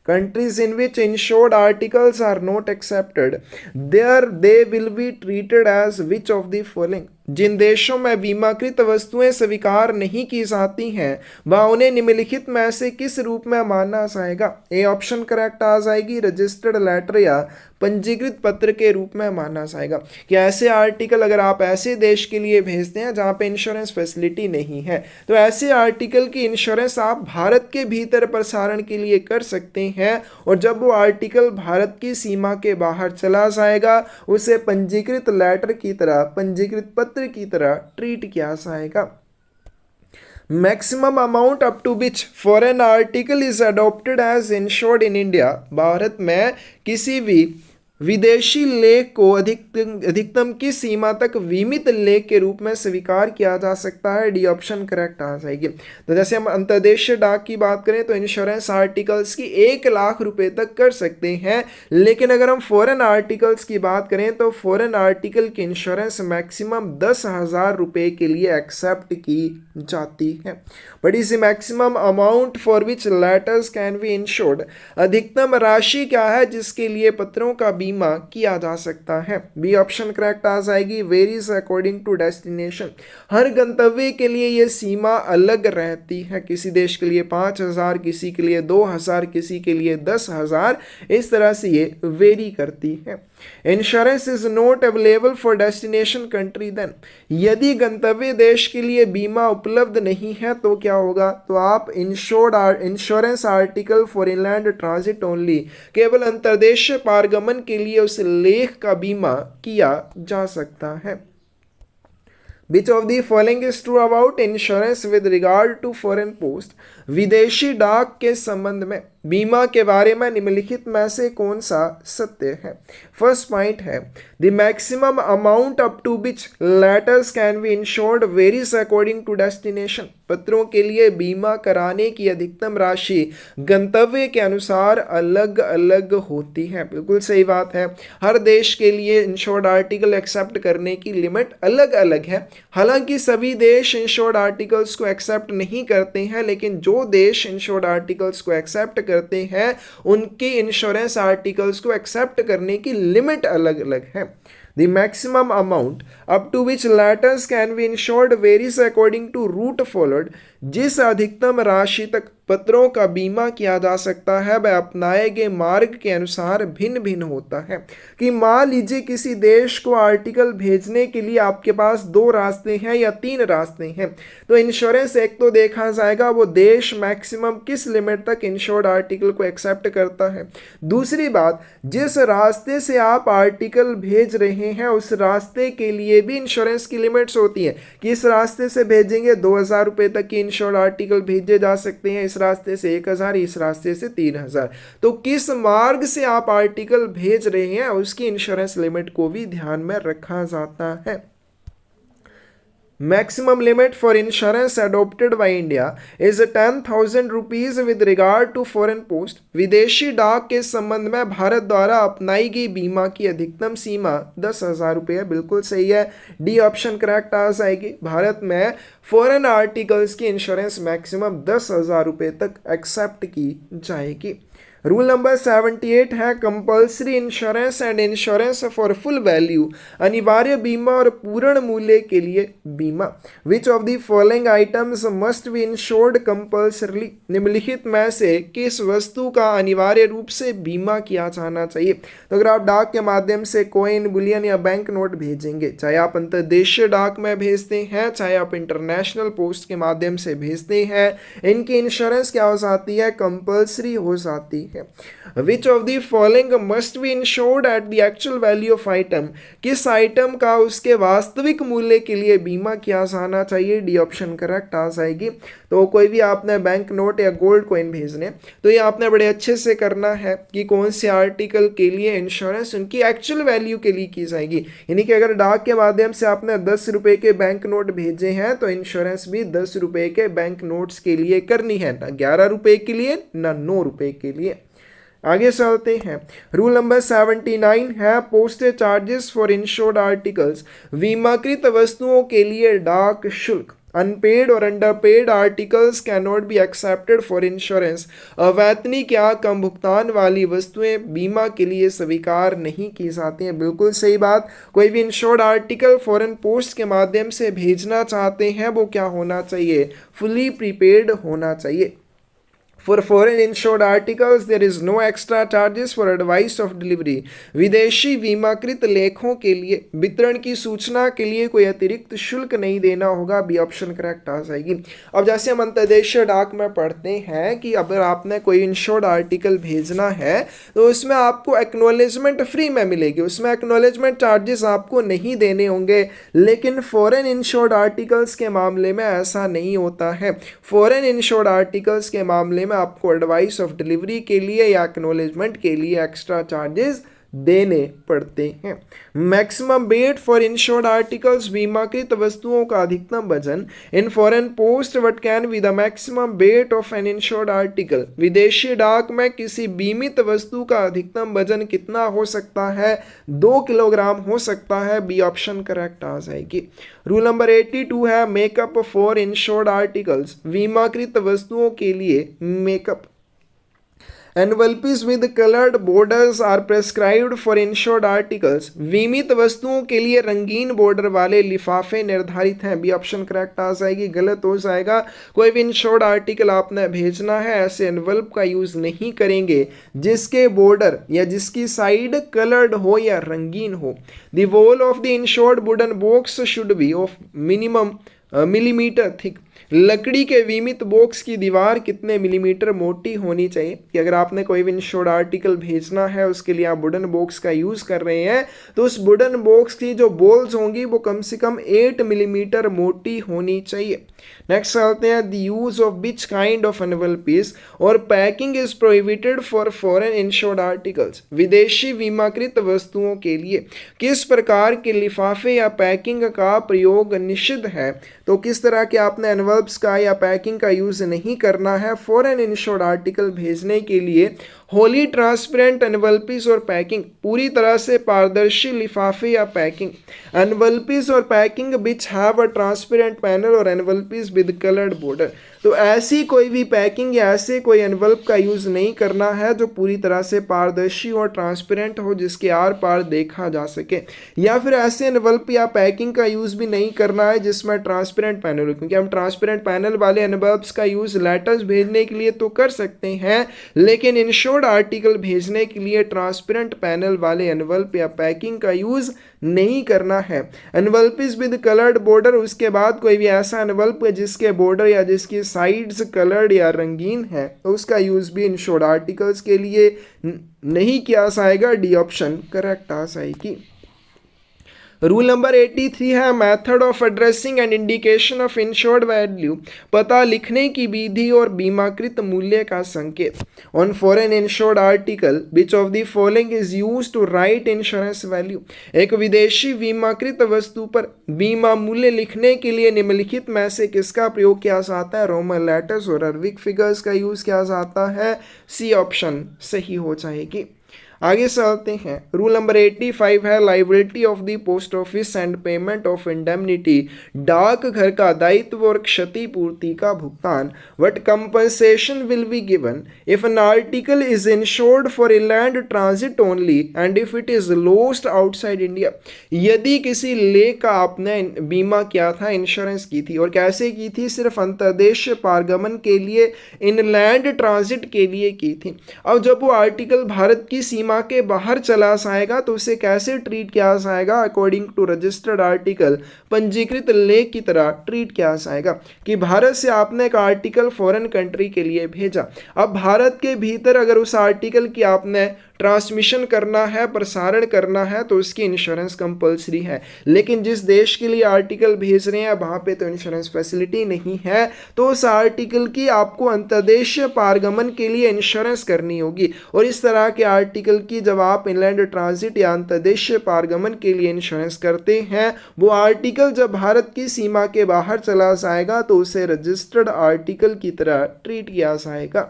Countries in which insured articles are not accepted, there they will be treated as which of the following। जिन देशों में बीमाकृत वस्तुएं स्वीकार नहीं की जाती हैं वह उन्हें निम्नलिखित में से किस रूप में माना जाएगा। ए ऑप्शन करेक्ट आ जाएगी, रजिस्टर्ड लेटर या पंजीकृत पत्र के रूप में माना जाएगा। कि ऐसे आर्टिकल अगर आप ऐसे देश के लिए भेजते हैं जहां पे इंश्योरेंस फैसिलिटी नहीं है तो ऐसे आर्टिकल की इंश्योरेंस आप भारत के भीतर प्रसारण के लिए कर सकते हैं, और जब वो आर्टिकल भारत की सीमा के बाहर चला जाएगा उसे पंजीकृत लेटर की तरह, पंजीकृत पत्र की तरह ट्रीट किया जाएगा। Maximum amount up to which foreign article is adopted as insured in India. भारत में किसी भी विदेशी लेख को अधिकतम की सीमा तक बीमित लेख के रूप में स्वीकार किया जा सकता है। डी ऑप्शन करेक्ट आ जाएगी। तो जैसे हम अंतर्देशीय डाक की बात करें तो इंश्योरेंस आर्टिकल्स की 1 लाख रुपए तक कर सकते हैं, लेकिन अगर हम फॉरेन आर्टिकल्स की बात करें तो फॉरेन आर्टिकल की इंश्योरेंस मैक्सिमम 10,000 रुपए के लिए एक्सेप्ट की जाती है। But is maximum amount for which letters can be insured. अधिकतम राशि क्या है जिसके लिए पत्रों का बीमा किया जा सकता है। बी ऑप्शन करेक्ट आ जाएगी, वेरीज अकॉर्डिंग टू डेस्टिनेशन। हर गंतव्य के लिए यह सीमा अलग रहती है, किसी देश के लिए 5,000, किसी के लिए 2,000, किसी के लिए 10,000, इस तरह से ये वेरी करती है। Insurance is not available for destination country then. यदि गंतव्य देश के लिए बीमा उपलब्ध नहीं है तो क्या होगा, तो आप insurance article for inland transit only, केवल अंतर्देश पारगमन के लिए उस लेख का बीमा किया जा सकता है। Which of the following is true about insurance with regard to foreign post? विदेशी डाक के संबंध में बीमा के बारे में निम्नलिखित में से कौन सा सत्य है? फर्स्ट पॉइंट है the maximum amount up to which letters can be insured varies according to destination. पत्रों के लिए बीमा कराने की अधिकतम राशि गंतव्य के अनुसार अलग अलग होती है। बिल्कुल सही बात है। हर देश के लिए इंश्योर्ड आर्टिकल एक्सेप्ट करने की लिमिट अलग अलग है। हालांकि सभी देश इंश्योर्ड आर्टिकल्स को एक्सेप्ट नहीं करते हैं, लेकिन जो देश इंश्योर्ड आर्टिकल्स को एक्सेप्ट करते हैं उनके इंश्योरेंस आर्टिकल्स को एक्सेप्ट करने की लिमिट अलग अलग है। The maximum amount up to which letters can be insured varies according to route followed। जिस अधिकतम राशि तक पत्रों का बीमा किया जा सकता है वह अपनाए गए मार्ग के अनुसार भिन्न भिन्न होता है। कि मान लीजिए किसी देश को आर्टिकल भेजने के लिए आपके पास 2 रास्ते हैं या 3 रास्ते हैं, तो इंश्योरेंस एक तो देखा जाएगा वो देश मैक्सिमम किस लिमिट तक इंश्योर्ड आर्टिकल को एक्सेप्ट करता है। दूसरी बात, जिस रास्ते से आप आर्टिकल भेज रहे हैं उस रास्ते के लिए भी इंश्योरेंस की लिमिट्स होती है कि इस रास्ते से भेजेंगे 2000 रुपये तक की इंश्योर्ड आर्टिकल भेजे जा सकते हैं, इस रास्ते से 1000, इस रास्ते से 3000। तो किस मार्ग से आप आर्टिकल भेज रहे हैं उसकी इंश्योरेंस लिमिट को भी ध्यान में रखा जाता है। Maximum limit for insurance adopted by India is 10,000 rupees with regard to foreign post। विदेशी डाक के संबंध में भारत द्वारा अपनाई गई बीमा की अधिकतम सीमा 10,000 रुपये है। बिल्कुल सही है, डी ऑप्शन करेक्ट आ जाएगी। भारत में फॉरेन आर्टिकल्स की इंश्योरेंस मैक्सिमम 10,000 रुपये तक एक्सेप्ट की जाएगी। रूल नंबर 78 है compulsory insurance and insurance for full value. अनिवार्य बीमा और पूर्ण मूल्य के लिए बीमा। विच of the following items must be insured compulsorily. निम्नलिखित में से किस वस्तु का अनिवार्य रूप से बीमा किया जाना चाहिए? तो अगर आप डाक के माध्यम से कोइन, बुलियन या बैंक नोट भेजेंगे, चाहे आप अंतर्देशीय डाक में भेजते हैं चाहे आप इंटरनेशनल पोस्ट के माध्यम से भेजते हैं, इनकी इंश्योरेंस क्या हो जाती है? कंपल्सरी हो जाती है। Which of the following must be insured at the actual value of item। किस आइटम का उसके वास्तविक मूल्य के लिए बीमा किया जाना चाहिए? डी ऑप्शन करेक्ट आ जाएगी। तो कोई भी आपने बैंक नोट या गोल्ड कॉइन भेजने, तो ये आपने बड़े अच्छे से करना है कि कौन से आर्टिकल के लिए इंश्योरेंस उनकी एक्चुअल वैल्यू के लिए की जाएगी। यानी कि अगर डाक के माध्यम से आपने 10 रुपए के बैंक नोट भेजे हैं तो इंश्योरेंस भी 10 रुपए के बैंक नोट्स के लिए करनी है, ना 11 रुपए के लिए ना 9 रुपए के लिए। आगे चलते हैं। रूल नंबर 79 है postage charges for insured articles. बीमाकृत वस्तुओं के लिए डाक शुल्क। अनपेड और underpaid articles can not be accepted for insurance. अवैतनिक या कम भुगतान वाली वस्तुएं बीमा के लिए स्वीकार नहीं की जाती हैं। बिल्कुल सही बात। कोई भी इंश्योर्ड आर्टिकल फॉरेन पोस्ट के माध्यम से भेजना चाहते हैं वो क्या होना चाहिए? फुली प्रीपेड होना चाहिए। For foreign insured articles, there is no extra charges for advice of delivery। विदेशी बीमाकृत लेखों के लिए वितरण की सूचना के लिए कोई अतिरिक्त शुल्क नहीं देना होगा। बी ऑप्शन करेक्ट आ जाएगी। अब जैसे हम अंतर्देशीय डाक में पढ़ते हैं कि अगर आपने कोई इंश्योर्ड आर्टिकल भेजना है तो उसमें आपको एक्नॉलेजमेंट फ्री में मिलेगी, उसमें एक्नॉलेजमेंट चार्जेस आपको नहीं देने होंगे। लेकिन फॉरेन इंश्योर्ड आर्टिकल्स के मामले में ऐसा नहीं होता है। फॉरेन इंश्योर्ड आर्टिकल्स के मामले में आपको एडवाइस ऑफ डिलीवरी के लिए या एक्नॉलेजमेंट के लिए एक्स्ट्रा चार्जेस देने पड़ते हैं। Maximum weight for insured articles. बीमाकृत वस्तुओं का अधिकतम वजन in foreign post what can be the maximum weight of an insured article. विदेशी डाक में किसी बीमित वस्तु का अधिकतम वजन कितना हो सकता है? 2 किलोग्राम हो सकता है। बी ऑप्शन करेक्ट आ जाएगी। रूल नंबर 82 है मेकअप फॉर इंश्योर्ड आर्टिकल्स। बीमाकृत वस्तुओं के लिए makeup. Envelopes with colored borders are prescribed for insured articles। बीमित वस्तुओं के लिए रंगीन बॉर्डर वाले लिफाफे निर्धारित हैं। बी ऑप्शन करेक्ट आ जाएगी। गलत हो जाएगा। कोई भी इंश्योर्ड आर्टिकल आपने भेजना है ऐसे एनवलप का यूज नहीं करेंगे जिसके बॉर्डर या जिसकी साइड कलर्ड हो या रंगीन हो। The wall of the insured wooden box should be of minimum millimetre thick. लकड़ी के बीमित बॉक्स की दीवार कितने मिलीमीटर मोटी होनी चाहिए? कि अगर आपने कोई भी इंश्योर्ड आर्टिकल भेजना है, उसके लिए आप वुडन बॉक्स का यूज कर रहे हैं, तो उस वुडन बॉक्स की जो बॉल्स होंगी वो कम से कम 8 मिलीमीटर मोटी होनी चाहिए। नेक्स्ट आते हैं, the use of which kind of envelopes or packing is prohibited for foreign insured articles. विदेशी बीमाकृत वस्तुओं के लिए किस प्रकार के लिफाफे या पैकिंग का प्रयोग निषिद्ध है? तो किस तरह के आपने एनवेल्प्स का या पैकिंग का यूज नहीं करना है फॉरेन इंश्योर्ड आर्टिकल भेजने के लिए? होली ट्रांसपेरेंट एनवेल्पीज और पैकिंग, पूरी तरह से पारदर्शी लिफाफे या पैकिंग। एनवेल्पीज और packing which have a transparent panel और एनवेल्पीज विद कलर्ड बॉर्डर। तो ऐसी कोई भी पैकिंग या ऐसे कोई एनवेल्प का यूज नहीं करना है जो पूरी तरह से पारदर्शी और ट्रांसपेरेंट हो, जिसके आर पार देखा जा सके। या फिर ऐसे एनवेल्प या पैकिंग का यूज भी नहीं करना है जिसमें ट्रांसपेरेंट पैनल हो, क्योंकि हम ट्रांसपेरेंट पैनल वाले एनवेल्प्स का यूज लेटर्स भेजने के लिए तो कर सकते हैं, लेकिन इंश्योर्ड आर्टिकल भेजने के लिए ट्रांसपेरेंट पैनल वाले एनवेल्प या पैकिंग का यूज नहीं करना है। Envelop is with coloured border, उसके बाद कोई भी ऐसा एनवेल्प जिसके बॉर्डर या जिसकी साइड्स कलर्ड या रंगीन है, तो उसका यूज भी इंश्योर्ड आर्टिकल्स के लिए नहीं किया जाएगा। डी ऑप्शन करेक्ट आ जाएगी। रूल नंबर 83 है, method of addressing and indication of insured value, पता लिखने की विधि और बीमाकृत मूल्य का संकेत। On foreign insured article which of the following is used to write insurance value. एक विदेशी बीमाकृत वस्तु पर बीमा मूल्य लिखने के लिए निम्नलिखित में से किसका प्रयोग किया जाता है? रोमन लेटर्स और अरबिक फिगर्स का यूज किया जाता है। सी ऑप्शन सही हो जाएगी। आगे चलते हैं। रूल नंबर 85 है, liability of the post office and payment of indemnity, डाकघर का दायित्व और क्षतिपूर्ति का भुगतान। What compensation will be given if an article is insured for inland transit only and if it is lost outside India. यदि किसी ले का आपने बीमा किया था, इंश्योरेंस की थी, और कैसे की थी? सिर्फ अंतर्देश पारगमन के लिए, इनलैंड ट्रांजिट के लिए की थी। अब जब वो आर्टिकल भारत की सीमा के बाहर चला जाएगा तो उसे कैसे ट्रीट किया जाएगा? अकॉर्डिंग टू रजिस्टर्ड आर्टिकल, पंजीकृत लेख की तरह ट्रीट किया जाएगा। कि भारत से आपने एक आर्टिकल फॉरेन कंट्री के लिए भेजा, अब भारत के भीतर अगर उस आर्टिकल की आपने ट्रांसमिशन करना है, प्रसारण करना है, तो उसकी इंश्योरेंस कंपलसरी है। लेकिन जिस देश के लिए आर्टिकल भेज रहे हैं वहां पे तो इंश्योरेंस फैसिलिटी नहीं है, तो उस आर्टिकल की आपको अंतर्देशीय पारगमन के लिए इंश्योरेंस करनी होगी। और इस तरह के आर्टिकल की जब आप इनलैंड ट्रांजिट या अंतर्देशीय पारगमन के लिए इंश्योरेंस करते हैं, वो आर्टिकल जब भारत की सीमा के बाहर चला जाएगा तो उसे रजिस्टर्ड आर्टिकल की तरह ट्रीट किया जाएगा।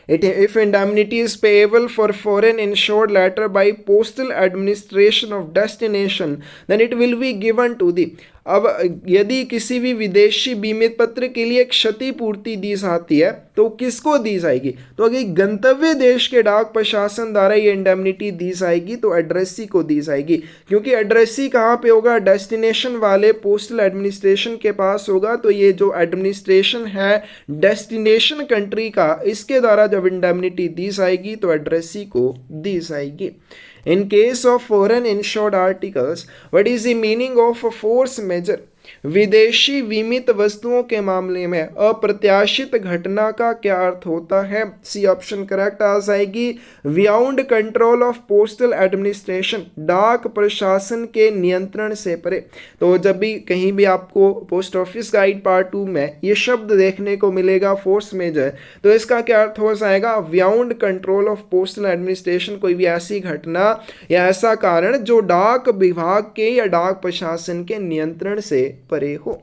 If indemnity is payable for foreign insured letter by postal administration of destination, then it will be given to the। अब यदि किसी भी विदेशी बीमित पत्र के लिए क्षतिपूर्ति दी जाती है तो किसको दी जाएगी? तो अगर गंतव्य देश के डाक प्रशासन द्वारा ये इंडेमनिटी दी जाएगी तो एड्रेसी को दी जाएगी, क्योंकि एड्रेसी कहाँ पे होगा? डेस्टिनेशन वाले पोस्टल एडमिनिस्ट्रेशन के पास होगा। तो ये जो एडमिनिस्ट्रेशन है डेस्टिनेशन कंट्री का, इसके द्वारा जब इंडेमनिटी दी जाएगी तो एड्रेसी को दी जाएगी। In case of foreign insured articles, what is the meaning of a force majeure? विदेशी बीमित वस्तुओं के मामले में अप्रत्याशित घटना का क्या अर्थ होता है? सी ऑप्शन करेक्ट आ जाएगी। Beyond control of postal administration, डाक प्रशासन के नियंत्रण से परे। तो जब भी कहीं भी आपको पोस्ट ऑफिस गाइड पार्ट 2 में ये शब्द देखने को मिलेगा फोर्स मेजर, तो इसका क्या अर्थ हो जाएगा? Beyond control of postal administration, कोई भी ऐसी घटना या ऐसा कारण जो डाक विभाग के या डाक प्रशासन के नियंत्रण से परे हो।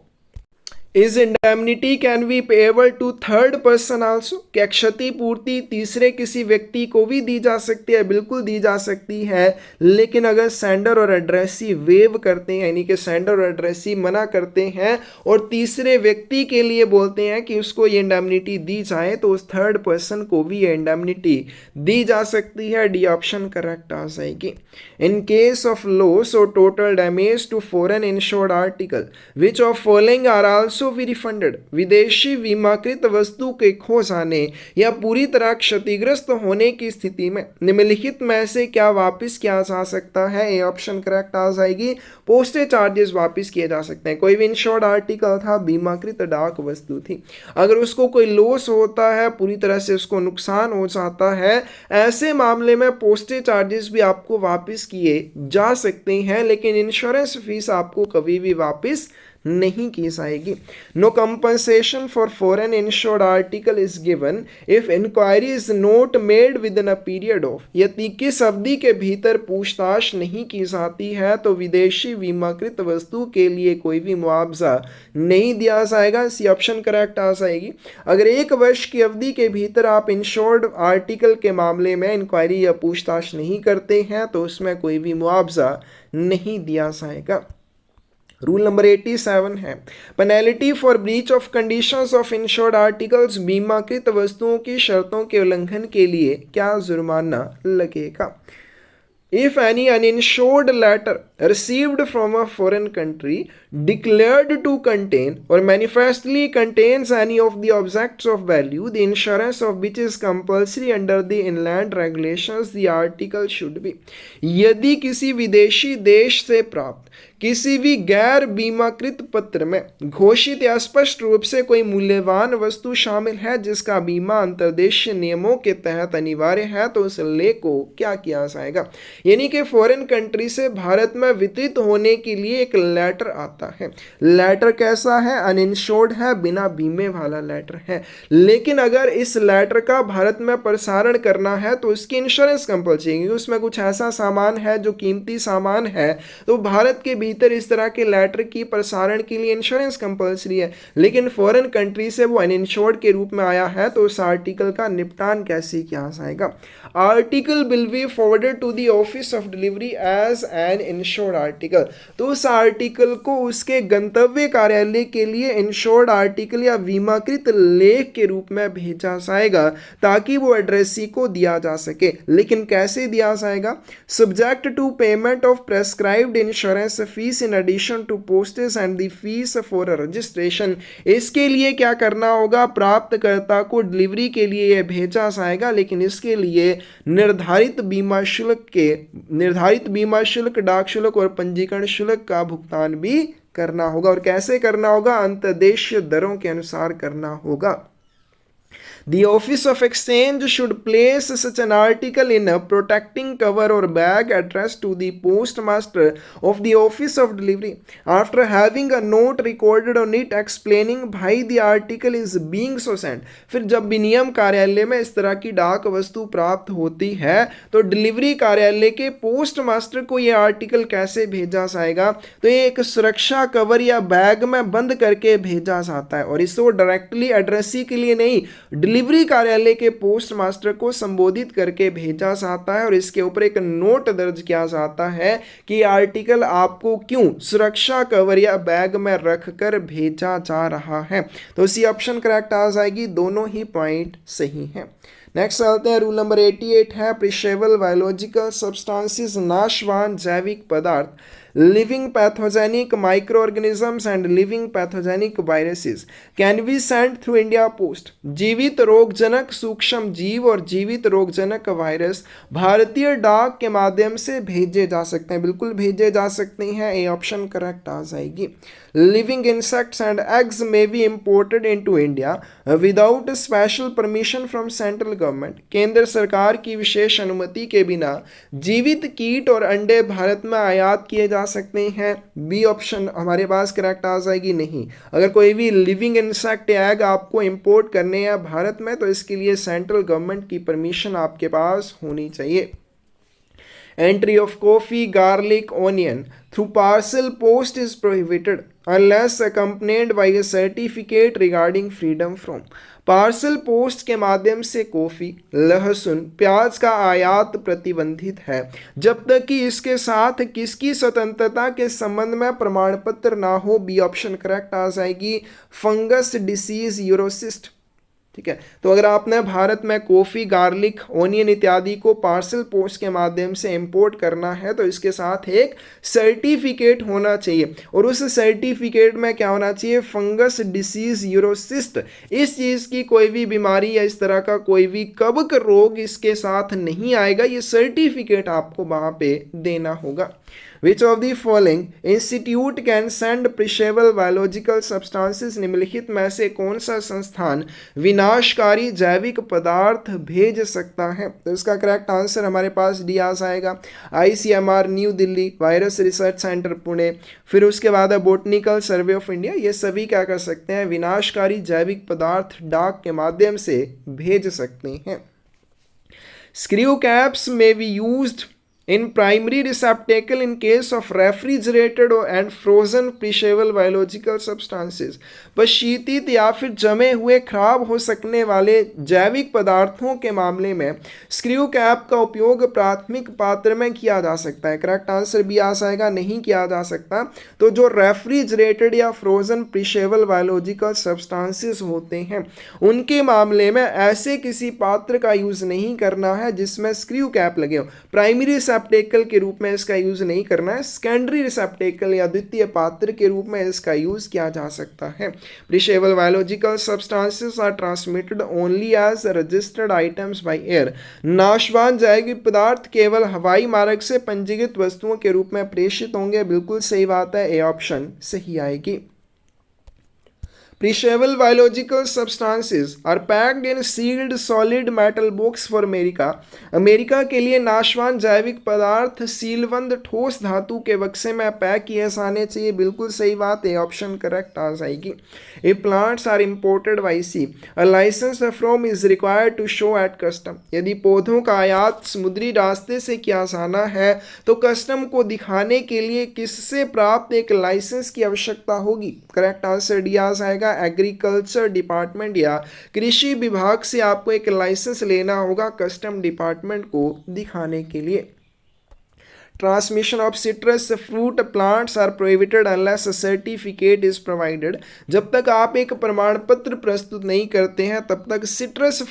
Is indemnity can be payable to third person also? क्या क्षतिपूर्ति तीसरे किसी व्यक्ति को भी दी जा सकती है? बिल्कुल दी जा सकती है, लेकिन अगर सेंडर और एड्रेसी वेव करते हैं, यानी कि सेंडर और एड्रेसी मना करते हैं और तीसरे व्यक्ति के लिए बोलते हैं कि उसको ये इंडेमनिटी दी जाए, तो उस थर्ड पर्सन को भी ये इंडेमनिटी दी जा सकती है। डी ऑप्शन करेक्ट आ जाएगी। इन केस ऑफ लॉस और total damage to foreign insured article, which of following are also also be refunded. विदेशी बीमाकृत वस्तु के खो जाने या पूरी तरह क्षतिग्रस्त होने की स्थिति में निम्नलिखित में से क्या वापस किया जा सकता है? ए ऑप्शन करेक्ट आ जाएगी, पोस्टेज चार्जेस वापस किए जा सकते हैं। कोई भी इंश्योर्ड आर्टिकल था, बीमाकृत डाक वस्तु थी, अगर उसको कोई लॉस होता है, पूरी तरह से उसको नुकसान हो जाता है, ऐसे मामले में पोस्टेज चार्जेस भी आपको वापस किए जा सकते हैं, लेकिन इंश्योरेंस फीस आपको कभी भी वापस नहीं की जाएगी। No compensation for foreign insured article is given if inquiry is not made within a period of. यदि किस अवधि के भीतर पूछताछ नहीं की जाती है तो विदेशी बीमाकृत वस्तु के लिए कोई भी मुआवजा नहीं दिया जाएगा। सी ऑप्शन करेक्ट आ जाएगी। अगर 1 वर्ष की अवधि के भीतर आप इंश्योर्ड आर्टिकल के मामले में इंक्वायरी या पूछताछ नहीं करते हैं तो उसमें कोई भी मुआवजा नहीं दिया जाएगा। रूल नंबर 87 है, penalty for breach of conditions of insured articles. बीमाकृत वस्तुओं की शर्तों के उल्लंघन के लिए क्या जुर्माना लगेगा? If any uninsured letter received from a foreign country declared to contain or manifestly contains any of the objects of value, the insurance of which is compulsory under the inland regulations, the article should be। यदि किसी विदेशी देश से प्राप्त किसी भी गैर बीमाकृत पत्र में घोषित या स्पष्ट रूप से कोई मूल्यवान वस्तु शामिल है जिसका बीमा अंतर्देशीय नियमों के तहत अनिवार्य है तो उस लेख को क्या किया जाएगा? यानी कि फॉरेन कंट्री से भारत में वितरित होने के लिए एक लेटर आता है। लेटर कैसा है? अनइंश्योर्ड है, बिना बीमे वाला लेटर है। लेकिन अगर इस लेटर का भारत में प्रसारण करना है तो उसकी इंश्योरेंस कंपल्सरी है, उसमें कुछ ऐसा सामान है जो कीमती सामान है, तो भारत के भीतर इस तरह के लेटर की प्रसारण के लिए इंश्योरेंस कंपल्सरी है। लेकिन फॉरेन कंट्री से वो अनइंश्योर्ड के रूप में आया है तो उस आर्टिकल का निपटान कैसे किया जाएगा? Article will be forwarded to the office of delivery as an insured article. तो उस आर्टिकल को उसके गंतव्य कार्यालय के लिए इंश्योर्ड आर्टिकल या बीमाकृत लेख के रूप में भेजा जाएगा ताकि वो एड्रेसी को दिया जा सके। लेकिन कैसे दिया जाएगा? Subject to payment of prescribed insurance fees in addition to postage and the fees for registration. इसके लिए क्या करना होगा? प्राप्तकर्ता को डिलीवरी के लिए यह भेजा जाएगा, लेकिन इसके लिए निर्धारित बीमा शुल्क, डाक शुल्क और पंजीकरण शुल्क का भुगतान भी करना होगा। और कैसे करना होगा? अंतर्देशीय दरों के अनुसार करना होगा। The Office of Exchange should place such an article in a protecting cover or bag addressed to the postmaster of the Office of Delivery after having a note recorded on it explaining why the article is being so sent। फिर जब विनियम कार्यालय में इस तरह की डाक वस्तु प्राप्त होती है तो डिलीवरी कार्यालय के पोस्टमास्टर को यह आर्टिकल कैसे भेजा जाएगा? तो ये एक सुरक्षा कवर या बैग में बंद करके भेजा जाता है और इसको डायरेक्टली एड्रेसी के लिए नहीं, डिलीवरी कार्यालय के पोस्ट मास्टर को संबोधित करके भेजा जाता है और इसके ऊपर एक नोट दर्ज किया जाता है कि आर्टिकल आपको क्यों सुरक्षा कवर या बैग में रखकर भेजा जा रहा है। तो इसी ऑप्शन करेक्ट आ जाएगी, दोनों ही पॉइंट सही हैं। नेक्स्ट चलते हैं, रूल नंबर 88 है, प्रिशेबल बायोलॉजिकल सब्सटेंसेस, नाशवान जैविक पदार्थ, living pathogenic microorganisms and living pathogenic viruses can be sent through India Post। जीवित रोगजनक सूक्ष्म जीव और जीवित रोगजनक वायरस भारतीय डाक के माध्यम से भेजे जा सकते हैं, बिल्कुल भेजे जा सकते हैं। ए ऑप्शन करेक्ट आ जाएगी। Living insects and eggs may be imported into India without special permission from central government। केंद्र सरकार की विशेष अनुमति के बिना जीवित कीट और अंडे भारत में आयात किए जा सकते हैं। बी ऑप्शन हमारे पास करेक्ट आ जाएगी। नहीं, अगर कोई भी लिविंग इंसेक्ट एग आपको इंपोर्ट करने हैं भारत में तो इसके लिए सेंट्रल गवर्नमेंट की परमिशन आपके पास होनी चाहिए। Entry of coffee, garlic, onion through parcel post is prohibited unless accompanied by a certificate regarding freedom from। Parcel post के माध्यम से कॉफ़ी, लहसुन, प्याज का आयात प्रतिबंधित है जब तक कि इसके साथ किसकी स्वतंत्रता के संबंध में प्रमाण पत्र ना हो। बी ऑप्शन करेक्ट आ जाएगी। फंगस डिसीज यूरोसिस्ट ठीक है। तो अगर आपने भारत में कॉफ़ी, गार्लिक, ऑनियन इत्यादि को पार्सल पोस्ट के माध्यम से इंपोर्ट करना है तो इसके साथ एक सर्टिफिकेट होना चाहिए, और उस सर्टिफिकेट में क्या होना चाहिए, फंगस डिसीज यूरोसिस्ट, इस चीज़ की कोई भी बीमारी या इस तरह का कोई भी कवक रोग इसके साथ नहीं आएगा, ये सर्टिफिकेट आपको वहाँ पे देना होगा। Which of the following institute can send perishable biological substances, निम्नलिखित में से कौन सा संस्थान विनाशकारी जैविक पदार्थ भेज सकता है? तो इसका करेक्ट आंसर हमारे पास डी आ जाएगा, ICMR new Delhi, virus research centre Pune, फिर उसके बाद है बोटनिकल सर्वे ऑफ इंडिया, ये सभी क्या कर सकते हैं, विनाशकारी जैविक पदार्थ डाक के माध्यम से भेज सकते हैं। Screw caps may be used in primary receptacle in case of refrigerated and frozen perishable biological substances, शीतित या फिर जमे हुए खराब हो सकने वाले जैविक पदार्थों के मामले में स्क्रू कैप का उपयोग प्राथमिक पात्र में किया जा सकता है। करेक्ट आंसर भी आ जाएगा, नहीं किया जा सकता। तो जो रेफ्रिजरेटेड या फ्रोजन पेरिशेबल बायोलॉजिकल सब्सटेंसेस होते हैं उनके मामले में ऐसे किसी पात्र का यूज नहीं करना है जिसमें स्क्रू कैप लगे हो। प्राइमरी रिसेप्टेकल के रूप में इसका यूज नहीं करना है, सेकेंडरी रिसेप्टेकल या द्वितीय पात्र के रूप में इसका यूज किया जा सकता है। Perishable biological substances are transmitted only as registered items by air, नाशवान जैविक पदार्थ केवल हवाई मार्ग से पंजीकृत वस्तुओं के रूप में प्रेषित होंगे। बिल्कुल सही बात है, ए ऑप्शन सही आएगी। Perishable biological substances are packed in sealed solid metal box for America. America के लिए नाशवान जैविक पदार्थ सीलबंद ठोस धातु के बक्से में पैक किए जाने चाहिए। बिल्कुल सही बात है, ऑप्शन करेक्ट आ जाएगी। If plants are imported by sea, a license from is required to show at custom. यदि पौधों का आयात समुद्री रास्ते से किया जाना है तो कस्टम को दिखाने के लिए किससे प्राप्त एक लाइसेंस की आवश्यकता होगी? करेक्ट आंसर डी आ जाएगा, एग्रीकल्चर डिपार्टमेंट या कृषि विभाग से आपको एक लाइसेंस लेना होगा कस्टम डिपार्टमेंट को दिखाने के लिए। Transmission of citrus fruit plants are prohibited unless a certificate is provided. जब तक आप एक प्रमाण पत्र प्रस्तुत नहीं करते हैं तब तक सिट्रस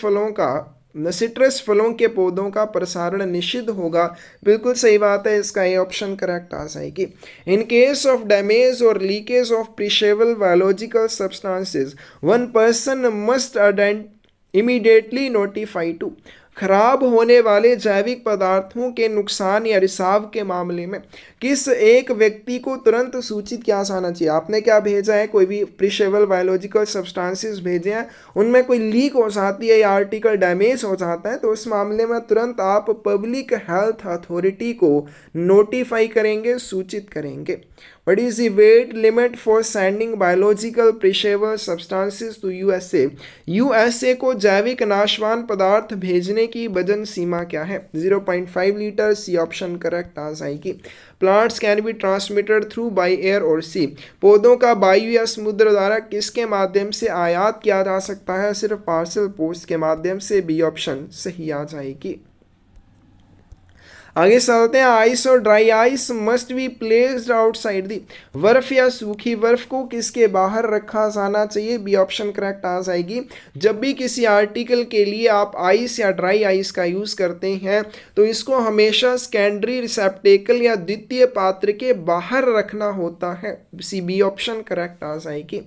फलों के पौधों का प्रसारण निषिद्ध होगा। बिल्कुल सही बात है, इसका ये ऑप्शन करेक्ट आ जाएगी। इन केस ऑफ डैमेज और leakage of perishable biological substances one person must immediately notify to. खराब होने वाले जैविक पदार्थों के नुकसान या रिसाव के मामले में किस एक व्यक्ति को तुरंत सूचित किया जाना चाहिए? आपने क्या भेजा है, कोई भी पेरिशेबल बायोलॉजिकल सब्सटेंसेस भेजे हैं, उनमें कोई लीक हो जाती है या आर्टिकल डैमेज हो जाता है तो उस मामले में तुरंत आप पब्लिक हेल्थ अथॉरिटी को नोटिफाई करेंगे, सूचित करेंगे। What is the weight limit for sending biological perishable substances to USA? USA को जैविक नाशवान पदार्थ भेजने की वजन सीमा क्या है? 0.5 लीटर, सी ऑप्शन करेक्ट आ जाएगी। Plants can be transmitted through by air और सी। पौधों का वायु या समुद्र द्वारा किसके माध्यम से आयात किया जा सकता है? सिर्फ पार्सल पोस्ट के माध्यम से, बी ऑप्शन सही आ जाएगी। आगे चलते हैं। आइस और dry ice must be placed outside the. बर्फ या सूखी बर्फ को किसके बाहर रखा जाना चाहिए? बी ऑप्शन करेक्ट आ जाएगी। जब भी किसी आर्टिकल के लिए आप आइस या ड्राई आइस का यूज करते हैं तो इसको हमेशा सेकेंडरी रिसेप्टेकल या द्वितीय पात्र के बाहर रखना होता है। सी बी ऑप्शन करेक्ट आ जाएगी।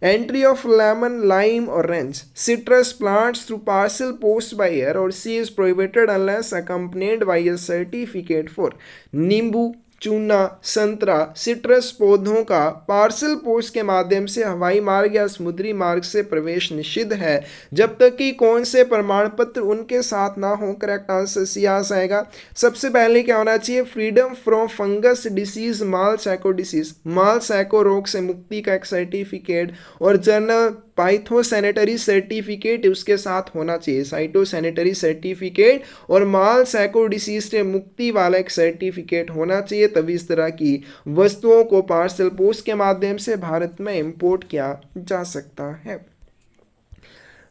Entry of lemon, lime, orange, citrus plants through parcel post by air or sea is prohibited unless accompanied by a certificate for नींबू, चूना, संतरा, सिट्रस पौधों का पार्सल पोस्ट के माध्यम से हवाई मार्ग या समुद्री मार्ग से प्रवेश निषिद्ध है जब तक कि कौन से प्रमाण पत्र उनके साथ ना हो। करेक्ट आंसर सी आ जाएगा। सबसे पहले क्या होना चाहिए? Freedom from fungus disease, mall psycho disease, mall psycho रोग से मुक्ति का एक सर्टिफिकेट, और जर्नल पाइथो सैनिटरी सर्टिफिकेट उसके साथ होना चाहिए। साइटो सैनिटरी सर्टिफिकेट और माल सैको डिसीज से मुक्ति वाला एक सर्टिफिकेट होना चाहिए, तभी इस तरह की वस्तुओं को पार्सल पोस्ट के माध्यम से भारत में इंपोर्ट किया जा सकता है।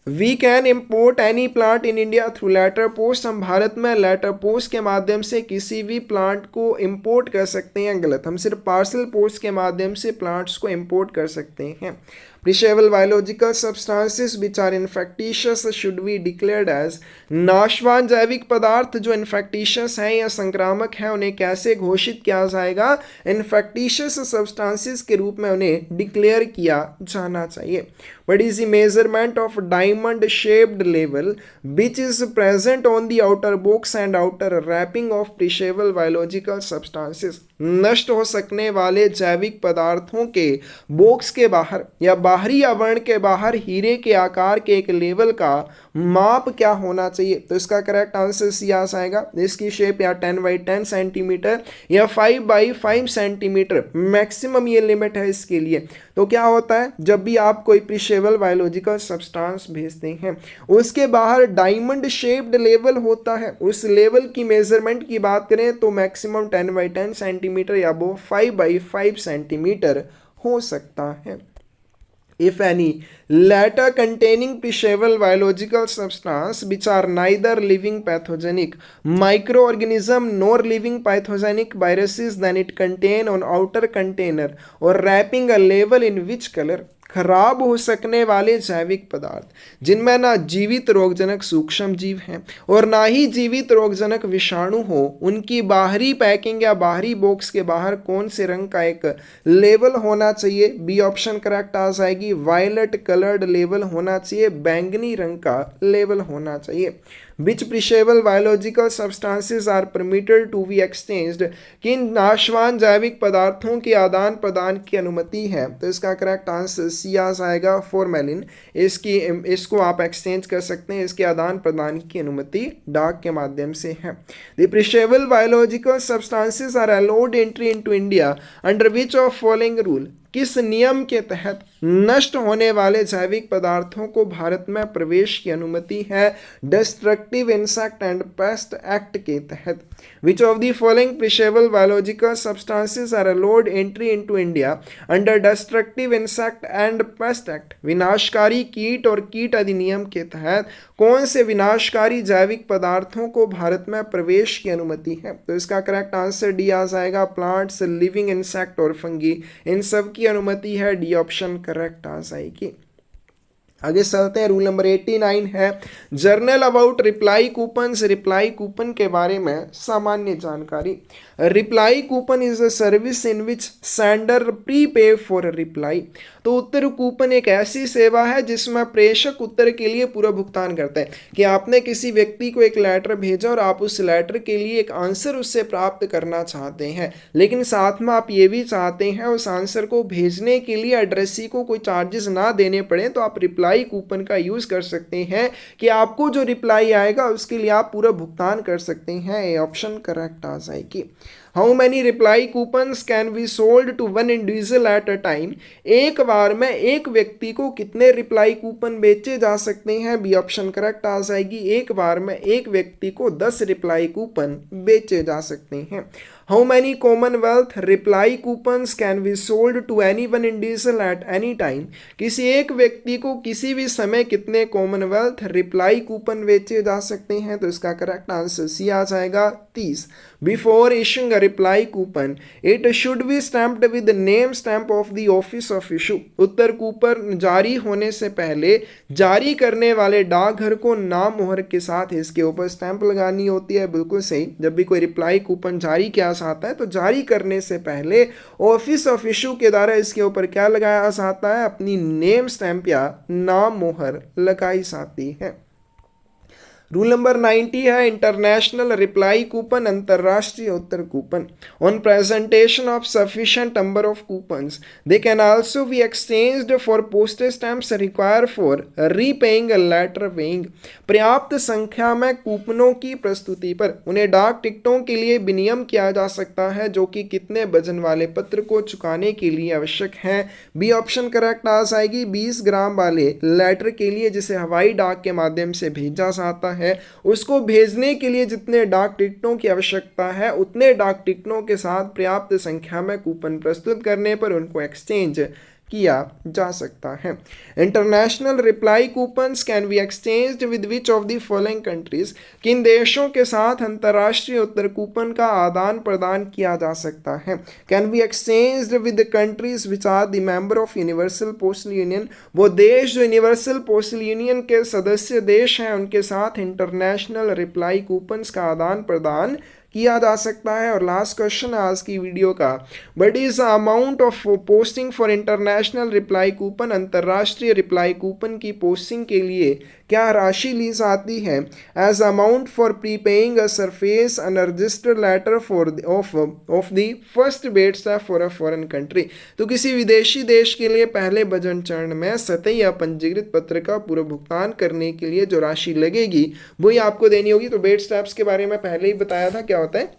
We can import any plant in India through letter post. हम भारत में लेटर पोस्ट के माध्यम से किसी भी प्लांट को इम्पोर्ट कर सकते हैं। गलत, हम सिर्फ पार्सल पोस्ट के माध्यम से प्लांट्स को इम्पोर्ट कर सकते हैं। Perishable biological substances which are infectious should be declared as, नाशवान जैविक पदार्थ जो इन्फेक्टिशियस हैं या संक्रामक हैं उन्हें कैसे घोषित किया जाएगा? इन्फेक्टिशियस सब्सटेंसेस के रूप में उन्हें डिक्लेयर किया जाना चाहिए। What is the measurement of diamond shaped label which is present on the outer box and outer wrapping of perishable biological substances? नष्ट हो सकने वाले जैविक पदार्थों के बॉक्स के बाहर या बाहरी आवरण के बाहर हीरे के आकार के एक लेवल का माप क्या होना चाहिए? तो इसका करेक्ट आंसर सी आ जाएगा। इसकी शेप या 10x10 सेंटीमीटर या 5x5 सेंटीमीटर मैक्सिमम ये लिमिट है इसके लिए। तो क्या होता है, जब भी आप कोई प्रिशेबल बायोलॉजिकल सब्सटेंस भेजते हैं उसके बाहर डायमंड शेप्ड लेवल होता है, उस लेवल की मेजरमेंट की बात करें तो मैक्सिमम 10x10 सेंटीमीटर या वो 5x5 सेंटीमीटर हो सकता है। If any latter containing perishable biological substance which are neither living pathogenic microorganism nor living pathogenic viruses, then it contain on outer container or wrapping a label in which color? खराब हो सकने वाले जैविक पदार्थ जिनमें ना जीवित रोगजनक सूक्ष्म जीव हैं और ना ही जीवित रोगजनक विषाणु हो, उनकी बाहरी पैकिंग या बाहरी बॉक्स के बाहर कौन से रंग का एक लेबल होना चाहिए? बी ऑप्शन करेक्ट आ जाएगी। वायलेट कलर्ड लेबल होना चाहिए, बैंगनी रंग का लेबल होना चाहिए। Which perishable biological substances are permitted to be exchanged? किन नाशवान जैविक पदार्थों के आदान प्रदान की अनुमति है? तो इसका करेक्ट आंसर सी आ जाएगा, फॉर्मेलिन। इसको आप एक्सचेंज कर सकते हैं, इसके आदान प्रदान की अनुमति डाक के माध्यम से है। The perishable biological substances are allowed entry into India under which of following rule? किस नियम के तहत नष्ट होने वाले जैविक पदार्थों को भारत में प्रवेश की अनुमति है? Destructive insect and paste act के तहत। विच of the following perishable biological substances are allowed entry into India under destructive insect and paste act? विनाशकारी कीट और कीट अधिनियम के तहत कौन से विनाशकारी जैविक पदार्थों को भारत में प्रवेश की अनुमति है? तो इसका करेक्ट आंसर डी आ जाएगा। प्लांट्स, लिविंग इंसेक्ट और फंगी, इन सब की अनुमति है, डी ऑप्शन करेक्ट आ जाएगी। आगे चलते हैं। रूल नंबर 89 है journal about reply coupons. Reply coupon के बारे में सामान्य जानकारी। Reply coupon is a service in which sender pre पे फॉर रिप्लाई। तो उत्तर कूपन एक ऐसी सेवा है जिसमें प्रेषक उत्तर के लिए पूरा भुगतान करता है कि आपने किसी व्यक्ति को एक लेटर भेजा और आप उस लेटर के लिए एक आंसर उससे प्राप्त करना चाहते हैं, लेकिन साथ में आप ये भी चाहते हैं उस आंसर को भेजने के लिए एड्रेसी को कोई चार्जेस ना देने पड़े, तो आप रिप्लाई कूपन का यूज कर सकते हैं कि आपको जो रिप्लाई आएगा उसके लिए आप पूरा भुगतान कर सकते हैं। ये ऑप्शन करेक्ट आ जाएगी। How many reply coupons can be sold to one individual at a time? एक बार में एक व्यक्ति को कितने रिप्लाई कूपन बेचे जा सकते हैं? बी ऑप्शन करेक्ट आ जाएगी। एक बार में एक व्यक्ति को 10 रिप्लाई कूपन बेचे जा सकते हैं। How many Commonwealth reply coupons can be sold to any one individual at any time? किसी एक व्यक्ति को किसी भी समय कितने कॉमनवेल्थ रिप्लाई कूपन बेचे जा सकते हैं? तो इसका करेक्ट आंसर सी आ जाएगा, 30। Before issuing a reply coupon it should be stamped with name stamp of the office of issue. Uttar coupon जारी होने से पहले जारी करने वाले डाकघर को नाम मोहर के साथ इसके ऊपर स्टैंप लगानी होती है। बिल्कुल सही। जब भी कोई रिप्लाई कूपन जारी किया जाता है तो जारी करने से पहले ऑफिस ऑफ इशू के द्वारा इसके ऊपर क्या लगाया जाता है? अपनी नेम स्टैंप या नाम मोहर लगाई जाती है। रूल नंबर 90 है इंटरनेशनल रिप्लाई कूपन, अंतरराष्ट्रीय उत्तर coupon. On presentation of sufficient number of coupons they can also be exchanged for postage stamps require for repaying letter paying. पर्याप्त संख्या में कूपनों की प्रस्तुति पर उन्हें डाक टिकटों के लिए विनिमय किया जा सकता है जो कि कितने वजन वाले पत्र को चुकाने के लिए आवश्यक है? बी ऑप्शन करेक्ट आ जाएगी। 20 ग्राम वाले लेटर के लिए जिसे हवाई डाक के माध्यम से भेजा जाता है उसको भेजने के लिए जितने डाक टिकटों की आवश्यकता है उतने डाक टिकटों के साथ पर्याप्त संख्या में कूपन प्रस्तुत करने पर उनको एक्सचेंज किया जा सकता है। International reply coupons can be exchanged with which of the following countries, किन देशों के साथ अंतर्राष्ट्रीय उत्तर कूपन का आदान प्रदान किया जा सकता है। Can be exchanged with countries which are the member of Universal Postal Union, वो देश जो यूनिवर्सल पोस्टल यूनियन के सदस्य देश हैं उनके साथ इंटरनेशनल रिप्लाई कूपन्स का आदान प्रदान किया जा सकता है। और लास्ट क्वेश्चन आज की वीडियो का, but is amount of posting for international reply coupon, अंतर्राष्ट्रीय रिप्लाई कूपन की पोस्टिंग के लिए क्या राशि ली जाती है। As amount for prepaying a surface unregistered letter for of the first bet stamp for a foreign country, तो किसी विदेशी देश के लिए पहले बजट चरण में सतही या पंजीकृत पत्र का पूर्व भुगतान करने के लिए जो राशि लगेगी वही आपको देनी होगी। तो बेट स्टैम्प्स के बारे में पहले ही बताया था क्या होता है।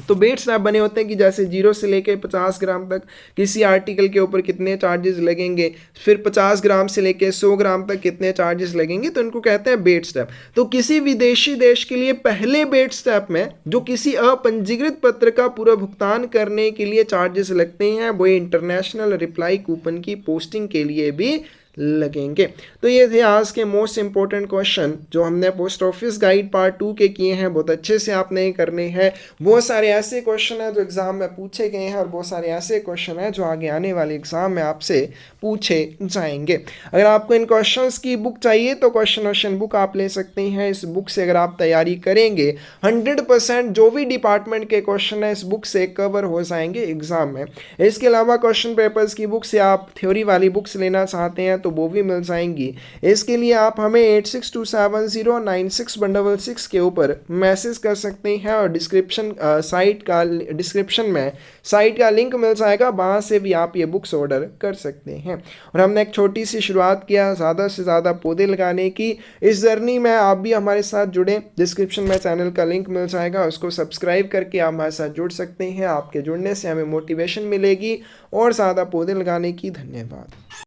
तो बेट स्टैम्प बने होते हैं कि जैसे 0 से लेकर 50 ग्राम तक किसी आर्टिकल के ऊपर कितने चार्जेस लगेंगे, फिर 50 ग्राम से लेकर 100 ग्राम तक कितने चार्जेस लगेंगे, तो इनको कहते हैं बेट स्टैम्प। तो किसी विदेशी देश के लिए पहले बेट स्टैम्प में जो किसी अपंजीकृत पत्र का पूरा भुगतान करने के लिए चार्जेस लगते हैं वो इंटरनेशनल रिप्लाई कूपन की पोस्टिंग के लिए भी लगेंगे। तो ये थे आज के मोस्ट इंपॉर्टेंट क्वेश्चन जो हमने पोस्ट ऑफिस गाइड पार्ट 2 के किए हैं। बहुत अच्छे से आपने करने हैं। बहुत सारे ऐसे क्वेश्चन हैं जो एग्जाम में पूछे गए हैं और बहुत सारे ऐसे क्वेश्चन हैं जो आगे आने वाले एग्जाम में आपसे पूछे जाएंगे। अगर आपको इन क्वेश्चंस की बुक चाहिए तो क्वेश्चन बुक आप ले सकते हैं। इस बुक से अगर आप तैयारी करेंगे 100% जो भी डिपार्टमेंट के क्वेश्चन है इस बुक से कवर हो जाएंगे एग्जाम में। इसके अलावा क्वेश्चन पेपर्स की बुक से आप थ्योरी वाली बुक्स लेना चाहते हैं तो वो भी मिल जाएंगी। इसके लिए आप हमें 8627096166 के ऊपर मैसेज कर सकते हैं और डिस्क्रिप्शन में साइट का लिंक मिल जाएगा, वहाँ से भी आप ये बुक्स ऑर्डर कर सकते हैं। और हमने एक छोटी सी शुरुआत किया ज़्यादा से ज़्यादा पौधे लगाने की। इस जर्नी में आप भी हमारे साथ जुड़े, डिस्क्रिप्शन में चैनल का लिंक मिल जाएगा, उसको सब्सक्राइब करके आप हमारे साथ जुड़ सकते हैं। आपके जुड़ने से हमें मोटिवेशन मिलेगी और ज़्यादा पौधे लगाने की। धन्यवाद।